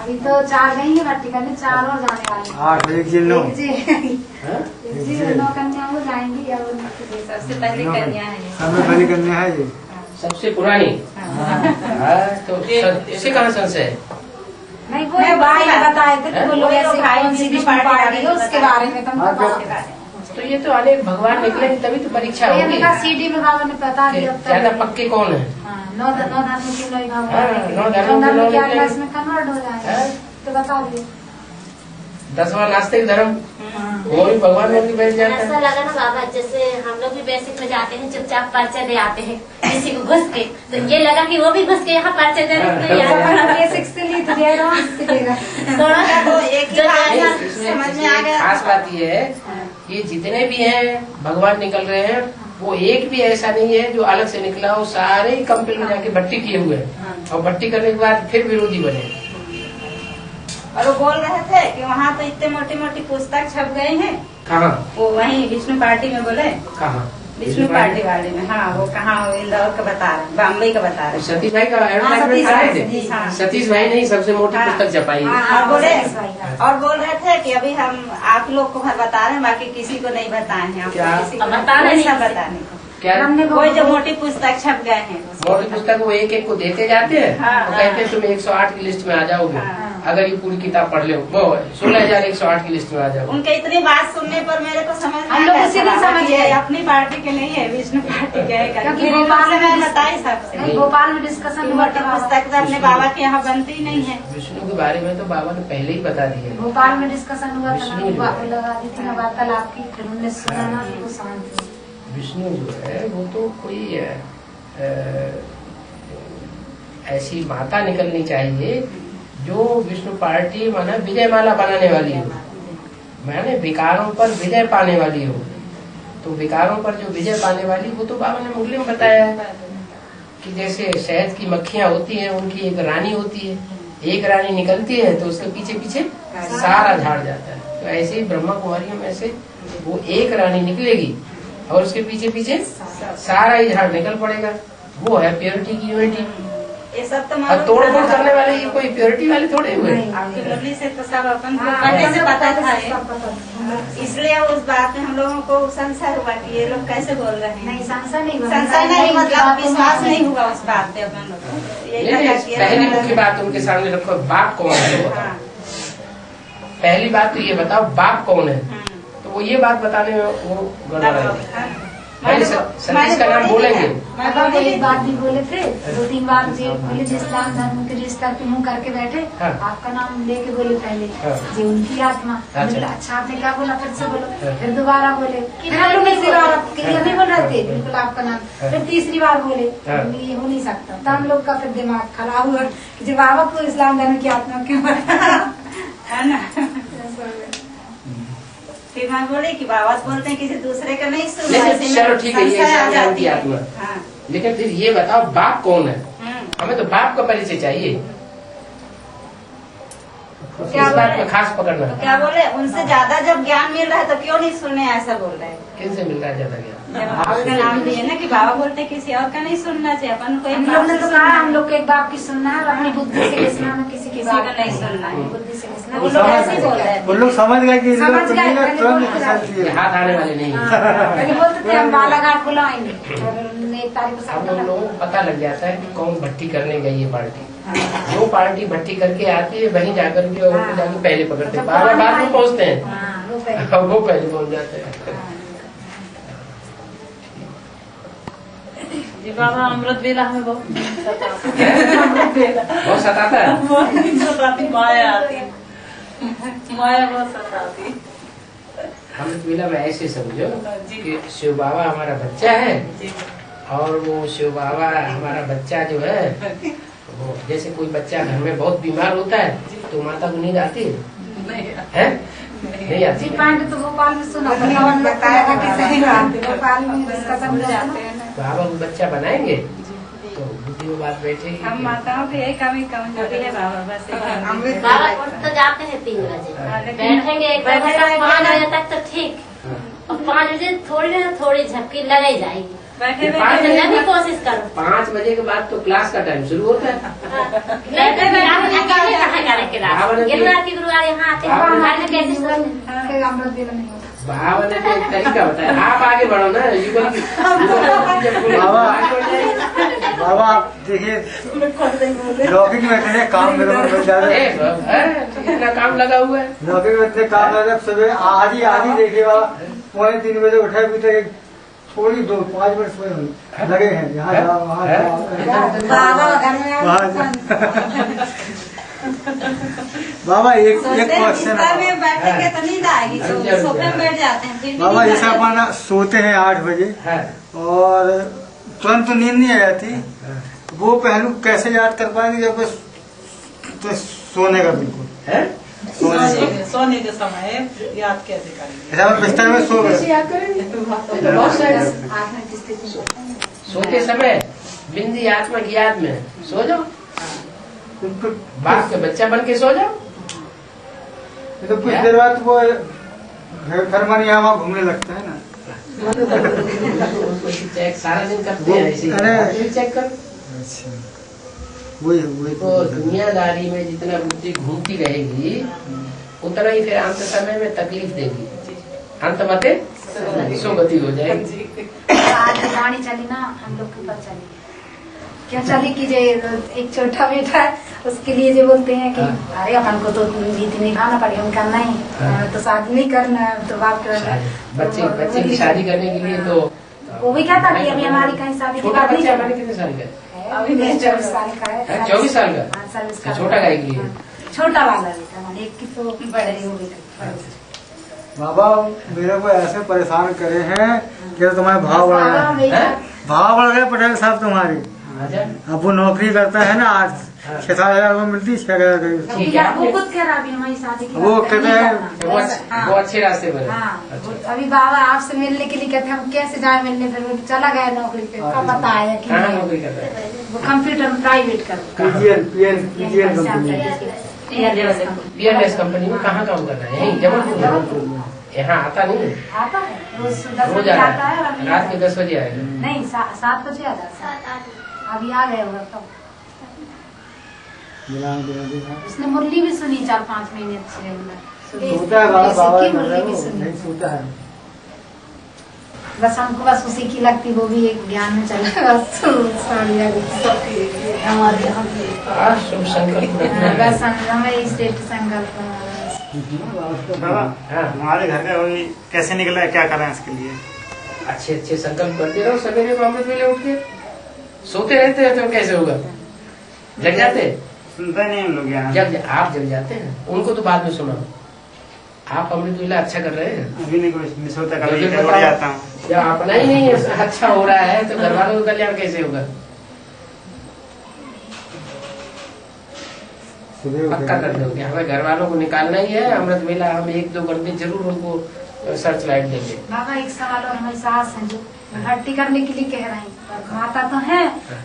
अभी तो 4 गई है इकट्ठी करने, 4 और जाने वाली। 8 एक जी 9 9 कन्या हो जाएंगी। सबसे पहली कन्या है, सबसे पहली कन्या है ये, सबसे पुरानी। तो इसे कहाँ संशय है? नहीं, वो भाई बताए थे वो लोग ऐसे कौन सी विष्णु पार्टी है उसके बारे में तुमको। तो ये तो अनेक भगवान निकले तभी तो परीक्षा होगी। सीडी में बाबा ने बता दिया। ज्यादा पक्के कौन है? 9 धर्म के लोग भगवान क्या क्लास में कन्वर्ट हो जाए तो बता दिए। 10वां नास्तिक धर्म, वो भी भगवान में बैठ जाता ऐसा है। लगा ना बाबा, जैसे हम लोग भी बेसिक में जाते हैं चुपचाप पर्चे दे आते हैं किसी को घुस के, तो ये लगा कि वो भी घुस के यहाँ पर्चे दे बेसिक से नहीं तो दे रहा हूँ थोड़ा सा तो एक ही बात समझ में आ गया। खास बात ये है कि जितने भी हैं भगवान निकल रहे हैं, वो एक भी ऐसा नहीं है जो अलग से निकला हो, सारे ही कंपेल में जाके भट्टी किए हुए हैं और भट्टी करने के बाद फिर विरोधी बने। और वो बोल रहे थे कि वहाँ तो इतने मोटी मोटी पुस्तक छप गए हैं। कहाँ? वो वहीं विष्णु पार्टी में बोले। कहाँ? विष्णु पार्टी वाले में। हाँ, वो कहाँ इंदौर का बता रहे, बॉम्बे का बता रहे। सतीश भाई का एडवर्टाइजमेंट कर रहे थे। सतीश भाई ने ही सबसे मोटी पुस्तक छपाई। और बोल रहे थे कि अभी हम आप लोग को बता रहे हैं, बाकी किसी को नहीं बताए हैं। किसी को बताने को क्या? कोई जो मोटी पुस्तक छप गए हैं, मोटी पुस्तक वो एक एक को देते जाते हैं। तो कहते हैं तुम 108 की लिस्ट में आ जाओगे अगर ये पूरी किताब पढ़ ले। वो 16,108 की लिस्ट में आ जाओगे। उनके इतनी बात सुनने पर मेरे को समझ हम लोग उसी को समझ गए। अपनी पार्टी के नहीं है, विष्णु पार्टी के है। क्योंकि भोपाल में बताई सबसे, भोपाल में डिस्कशन हुआ था। पुस्तक तो अपने बाबा के यहाँ बनती ही नहीं है। विष्णु के बारे में तो बाबा ने पहले ही बता दिया। भोपाल में डिस्कशन हुआ था, लगा दी थी ना वार्तालाप की, फिर उनने सुना ना वो समझ। विष्णु जो है वो तो कोई ऐसी माता निकलनी चाहिए जो विष्णु पार्टी माना विजय माला बनाने वाली हो, माने विकारों पर विजय पाने वाली हो। तो विकारों पर जो विजय पाने वाली, वो तो बाबा ने मुरली में बताया है कि जैसे शहद की मक्खियां होती हैं, उनकी एक रानी होती है, एक रानी निकलती है तो उसके पीछे पीछे सारा झाड़ जाता है। तो ऐसे ही ब्रह्मा कुमारियों में से वो एक रानी निकलेगी और उसके पीछे पीछे सारा ही झाड़ निकल पड़ेगा। वो है प्योरिटी की यूनिटी। ये सब तो तोड़ फोड़ करने वाले ये कोई प्योरिटी वाले थोड़े हुए। आपकी मुरली से तो सब अपन को पहले से पता था, इसलिए उस बात में हम लोगों को संशय हुआ कि ये लोग कैसे बोल रहे हैं। नहीं संशय नहीं, मतलब विश्वास नहीं हुआ उस बात पे अपन लोग। पहली मुख्य बात उनके सामने रखो, बाप कौन है। पहली बात तो ये बताओ बाप कौन है। तो वो ये बात बताने में वो गड़बड़ है। सतीश का नाम बोलेंगे। एक बात भी बोले थे, 2-3 बार जी बोले जिस इस्लाम धर्म के रिश्ता पे मुँह करके बैठे। हाँ। आपका नाम लेके बोले पहले। हाँ। जी उनकी आत्मा। अच्छा आपने क्या बोला, फिर से बोलो। हाँ। फिर दोबारा बोले, फिर हम लोग तीसरी बार क्लियर नहीं बोल रहे थे बिल्कुल आपका नाम। फिर तीसरी बार बोले ये हो नहीं सकता। तो हम लोग का फिर दिमाग खराब हुआ कि जब बाबा को इस्लाम धर्म की आत्मा क्यों है ना। फिर मैं बोली कि बाबा बोलते हैं किसी दूसरे का नहीं सुनना। चलो ठीक है, ये आत्मा। लेकिन फिर ये बताओ बाप कौन है। हमें तो बाप का परिचय चाहिए। क्या बात में खास पकड़ना। तो क्या बोले, उनसे ज्यादा जब ज्ञान मिल रहा है तो क्यों नहीं सुनने, ऐसा बोल रहे हैं। किनसे मिल रहा है ज्यादा ज्ञान? बाबा का नाम लिए ना कि बाबा बोलते हैं किसी और का नहीं सुनना चाहिए। अपन को हम लोग ने तो कहा हम लोग को एक बाप की सुनना है, अपनी बुद्धि से लिखना है, किसी की का नहीं सुनना है। बुद्धि से लिखना। वो लोग ऐसे ही बोल रहे हैं। वो लोग समझ गए कि हाथ आने वाले नहीं। पहले बोलते थे हम बालाघाट बुलाएंगे, 1 तारीख को हम लोगों को पता लग जाता है कि कौन भट्टी करने गई है पार्टी। जो पार्टी भट्टी करके आती है वहीं जाकर के और जाके पहले पकड़ते हैं, बाद में पहुँचते हैं, वो पहले पहुँच जाते हैं। जी बाबा अमृत बेला हमें बहुत सताता है। बहुत सताती, माया आती, माया बहुत सताती। अमृत बेला में ऐसे समझो कि शिव बाबा हमारा बच्चा है और वो शिव बाबा हमारा बच्चा जो है वो जैसे कोई बच्चा घर में बहुत बीमार होता है तो माता को नींद आती है? नहीं आती। तो भोपाल में सुना बताया कि सही बात है, भोपाल में डिस्कशन जाते हैं। बाबा को बच्चा बनाएंगे तो बुद्धि में बात बैठेगी। हम माताओं की यही कमी कमजोरी है बाबा, बस बाबा उठ तो जाते हैं 3 बजे, बैठेंगे 5 बजे तक तो ठीक, और 5 बजे थोड़ी झपकी लगे जाएगी। बैठे भी कोशिश करो। 5 बजे के बाद तो क्लास का टाइम शुरू होता है। गिरनार की गुरुवार यहाँ आते हैं, कैसे बाबा ने एक तरीका बताया, आप आगे बढ़ो ना। बाबा आप देखिए लौकिक में इतने काम मेरे को मिल जाते, इतना काम लगा हुआ है। लौकिक में इतने काम लगे। सुबह आज ही देखिए बाबा 3:15 बजे उठे, अभी तक थोड़ी 5 मिनट सोए लगे हैं। यहाँ जाओ वहाँ जाओ। बाबा एक सोते क्वेश्चन बिस्तर में बैठेंगे तो नींद आएगी, सोफे में बैठ जाते हैं फिर बाबा, जैसे अपन सोते हैं 8 बजे और तुरंत तो नींद नहीं आ जाती, वो पहलू कैसे याद कर पाएंगे जब तो सोने का बिल्कुल सोने के समय याद कैसे करेंगे? ऐसा बिस्तर में सो गए, सोते समय बिंदी आत्मा की याद में सो जाओ, बाप के बच्चा बन के सो जाओ। तो कुछ देर बाद वो घर मन यहाँ वहाँ घूमने लगता है ना। चेक सारा दिन करते हैं ऐसे ही चेक कर। वही तो दुनियादारी में जितना बुद्धि घूमती रहेगी उतना ही फिर अंत समय में तकलीफ देगी, अंत मते सोगति हो जाएगी। आज गाड़ी चली ना, हम लोग के ऊपर चली, क्या चली कि जे एक छोटा बेटा है उसके लिए जो बोलते हैं कि अरे अपन को तो नीति निभाना पड़ेगा, उनका नहीं तो शादी नहीं करना, तो बाप करना। बच्चे की शादी करने के लिए तो वो भी कहता कि अभी हमारी कहीं शादी की बात नहीं हमारे कितने साल का? अभी मेरे 24 साल का है। 24 साल का? छोटा गाय के लिए छोटा वाला बेटा, एक की तो बड़े हो गई। बाबा मेरे को ऐसे परेशान करे हैं कि तुम्हारे भाव बढ़ गए पटेल साहब तुम्हारे। अब वो नौकरी करता है ना, 6-7 हजार मिलती, 6,000 वो खुद कह रहा अभी हमारी शादी की वो कहते हैं वो अच्छे रास्ते पर। अभी बाबा आपसे मिलने के लिए कहते हम कैसे जाए मिलने, फिर वो चला गया नौकरी पे। कब बताया कि नौकरी कर रहा है? वो कंप्यूटर में प्राइवेट कर पीएनएस कंपनी में। कहाँ काम कर रहा है? यही जबलपुर। यहाँ आता नहीं? आता है रोज 10 रोज बजे आता है, और रात के 10 बजे आएगा। नहीं 7 बजे आता है, अभी आ गए होगा तो। उसने मुरली भी सुनी 4-5 महीने से मुरली भी सुनी। बस हमको बस उसी की लगती, वो भी एक ज्ञान में चल बस हमें स्टेट संकल्प। हमारे घर का वही कैसे निकला है, क्या करें इसके लिए? अच्छे संकल्प करते रहो, सवेरे को अमृत वेले उठ के। सोते रहते हैं तो कैसे होगा? जग जाते सुनते नहीं हम लोग यहाँ। जब आप जग जाते हैं, उनको तो बाद में सुना। आप अमृत वेला अच्छा कर रहे हैं। अभी नहीं कुछ मिस होता, कभी जाता हूँ। जब अपना ही नहीं अच्छा हो रहा है तो घर वालों का कल्याण कैसे होगा? पक्का कर दोगे? हमें घर वालों को निकालना ही है अमृत वेला। हम 1-2 घंटे जरूर उनको सर्च लाइट देंगे। बाबा एक सवाल और, हमारी सास है जो भर्ती करने के लिए कह रहे हैं, माता तो है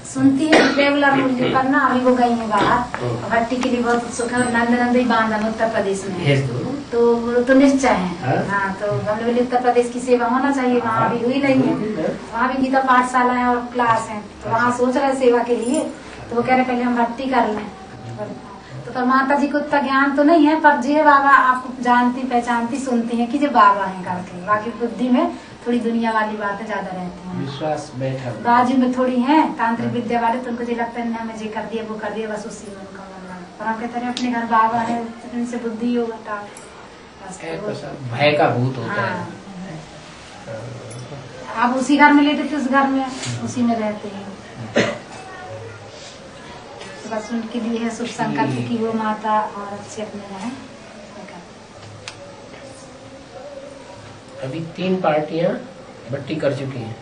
सुनती है रेगुलर मुझे करना। अभी वो गई है बाहर भर्ती के लिए, बहुत उत्सुक है। नंद ही बांधन उत्तर प्रदेश में, तो वो तो निश्चय है। हाँ, तो हम लोग उत्तर प्रदेश की सेवा होना चाहिए, वहाँ अभी हुई नहीं है। वहाँ भी गीता पाठशाला है और क्लास है, तो वहाँ सोच रहे सेवा के लिए। तो वो कह रहे पहले हम भर्ती कर लें। तो पर माता जी को उतना ज्ञान तो नहीं है, पर जे बाबा आपको जानती पहचानती सुनती है कि जो बाबा है करके। बाकी बुद्धि में थोड़ी दुनिया वाली बातें ज्यादा रहती हैं, विश्वास बैठा बाजू में थोड़ी है तांत्रिक विद्या वाले, तो उनको जो लगता है हमें जो कर दिया वो कर दिया, बस उसी में उनका मन लगा। पर हम कहते हैं अपने घर बाबा है, इनसे बुद्धि होगा, भय का भूत होता है। आप उसी घर में लेते थे, उस घर में उसी में रहते हैं। तो बस उनके लिए है शुभ संकल्प की वो माता और अच्छे अपने रहे। अभी 3 पार्टियां भट्टी कर चुकी हैं।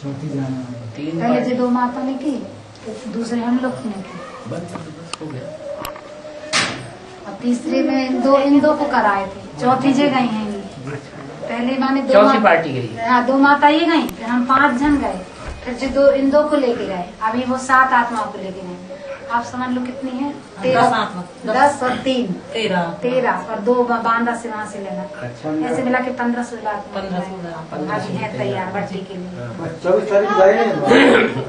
पहले जो 2 माता ने की, तो दूसरे हम लोग ने की, बस हो गया। और तीसरे में इन दो को कराए थे, चौथी जगह गई हैं ये। पहले माने 2 चौथी पार्टी गई। हाँ, 2 माता ये गई, फिर हम 5 जन गए, फिर जो इन 2 को लेके गए। अभी वो 7 आत्माओं को लेके गए। आप समझ लो कितनी है? 10 और 3 13 और 2 बांदा से वहाँ से लेना। ऐसे मिला के 15-16 अभी है तैयार भट्टी के लिए। 24 तारीख गए।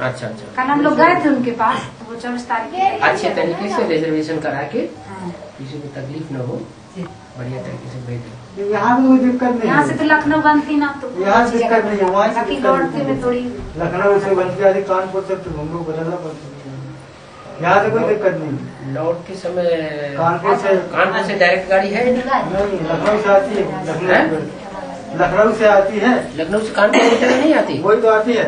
अच्छा। कल हम लोग गए थे उनके पास, तो वो 24 तारीख अच्छे तरीके से रिजर्वेशन करा के, किसी को तकलीफ न हो, बढ़िया तरीके से भेज। यहाँ भी कोई दिक्कत नहीं, यहाँ से तो लखनऊ बनती ना, तो यहाँ से दिक्कत नहीं है। वहाँ से लौटते में थोड़ी लखनऊ से बनती आती, कानपुर से हम लोग बदलना पड़ता है। यहाँ से कोई दिक्कत नहीं। लौट के समय कानपुर से डायरेक्ट गाड़ी है? नहीं, लखनऊ से आती है। लखनऊ से आती है। लखनऊ से कानपुर नहीं आती? वही तो आती है।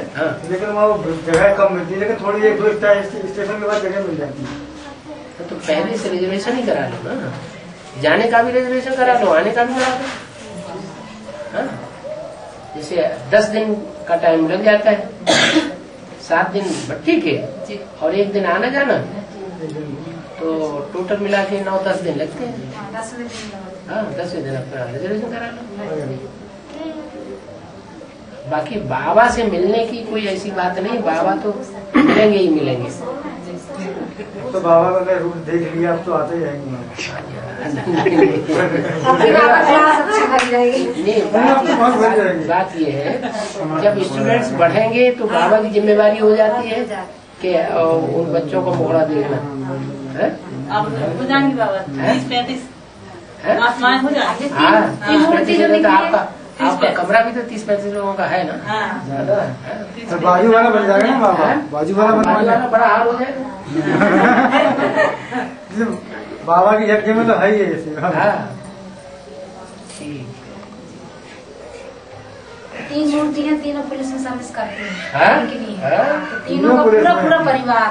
लेकिन वहाँ जगह कम मिलती है, लेकिन थोड़ी 1-2 स्टेशन के बाद जगह मिल जाती है। पहले से रिजर्वेशन ही करा लो ना, जाने का भी रिजर्वेशन करा लो, आने का भी करा लो। हाँ? जैसे 10 दिन का टाइम लग जाता है, 7 दिन भट्टी के और 1 दिन आना जाना, तो टोटल मिला के 9-10 दिन लगते हैं। हाँ, 10वें दिन अपना रिजर्वेशन करा लो। बाकी बाबा से मिलने की कोई ऐसी बात नहीं, बाबा तो मिलेंगे ही मिलेंगे। तो बाबा का अगर रूप देख लिया अब तो आते जाएंगे। नहीं, बात ये है जब स्टूडेंट्स बढ़ेंगे तो बाबा की जिम्मेवारी हो जाती है कि उन बच्चों को मोहरा देखना है। अब हो जाएंगे बाबा 30-35 आसमान हो जाएंगे। आपका कमरा भी तो 30-35 लोगों का है ना। ज्यादा तो बाजू वाला बन जाएगा ना बाबा, बाजू वाला बड़ा हाल हो जाएगा। बाबा की यज्ञ में तो है ही है जैसे। तीन मूर्तियाँ तीनों पुलिस में सर्विस करती हैं। तीनों का पूरा परिवार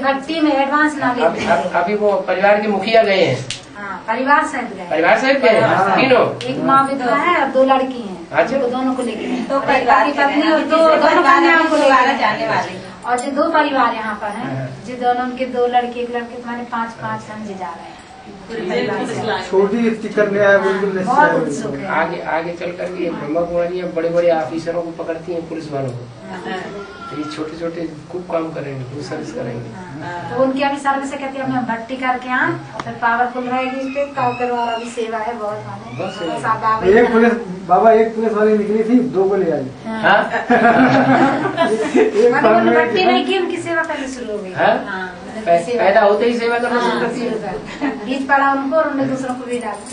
भट्टी में एडवांस ना लेते हैं। अभी वो परिवार के मुखिया गए हैं। परिवार सहित गए। परिवार सहित गए तीनों। एक माँ भी दो है और 2 लड़की हैं। अच्छा, दोनों को लेके गए। तो परिवार की पत्नी और दोनों कन्याओं को लेकर जाने वाले। और जो 2 परिवार यहाँ पर हैं, जो दोनों उनके 2 लड़के 1 लड़के, तुम्हारे 5-5 समझे जा रहे हैं। छोटी करने आया बिल्कुल। बहुत उत्सुक है। आगे चल करके ये ब्रह्मा कुमारी बड़े बड़े ऑफिसरों को पकड़ती हैं, पुलिस वालों को। ये छोटे छोटे खूब काम करेंगे, खूब सर्विस करेंगे। तो उनकी अभी सर्विस कहती है हमें भट्टी करके आए, फिर पावरफुल रहेगी इस पे। काउकर वाला भी सेवा है बहुत। एक पुलिस बाबा, एक पुलिस वाली निकली थी, 2 को ले आई। भट्टी नहीं की, उनकी सेवा पहले शुरू हो गई। पैदा होते ही सेवा करना शुरू करती है। बीज पड़ा उनको और उन्हें दूसरों को भी डाला।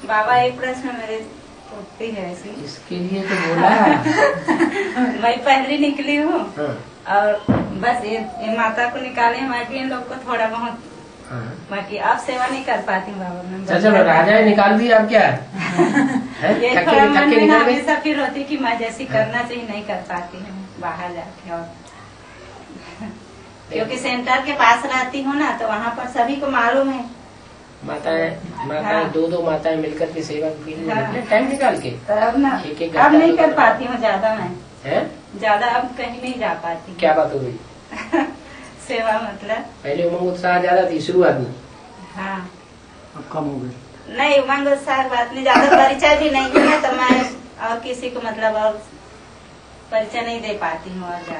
बाबा एक प्रश्न मेरे उठती है ऐसी। इसके लिए तो बोला मैं पहली निकली हूँ और बस ये माता को निकाले हमारे इन लोग को थोड़ा बहुत, बाकी आप सेवा नहीं कर पाती हूँ बाबा। मैं चलो राजा निकाल दी, आप क्या ये थोड़ा मन में हमेशा फिर होती कि मैं जैसी करना चाहिए नहीं कर पाती हूँ बाहर जाके। और क्योंकि सेंटर के पास रहती हूँ ना, तो वहाँ पर सभी को मालूम है। माताएं 2 माताएं मिलकर के सेवा के लिए टाइम निकाल के अब नहीं कर पाती हूँ ज्यादा। मैं ज्यादा अब कहीं नहीं जा पाती। क्या बात हो गई? सेवा मतलब पहले उमंग उत्साह ज्यादा थी शुरुआत में। हाँ, अब कम हो गई। नहीं उमंग उत्साह बात नहीं, ज्यादा परिचय भी नहीं है तो मैं और किसी को मतलब और परिचय नहीं दे पाती हूँ और ज्यादा।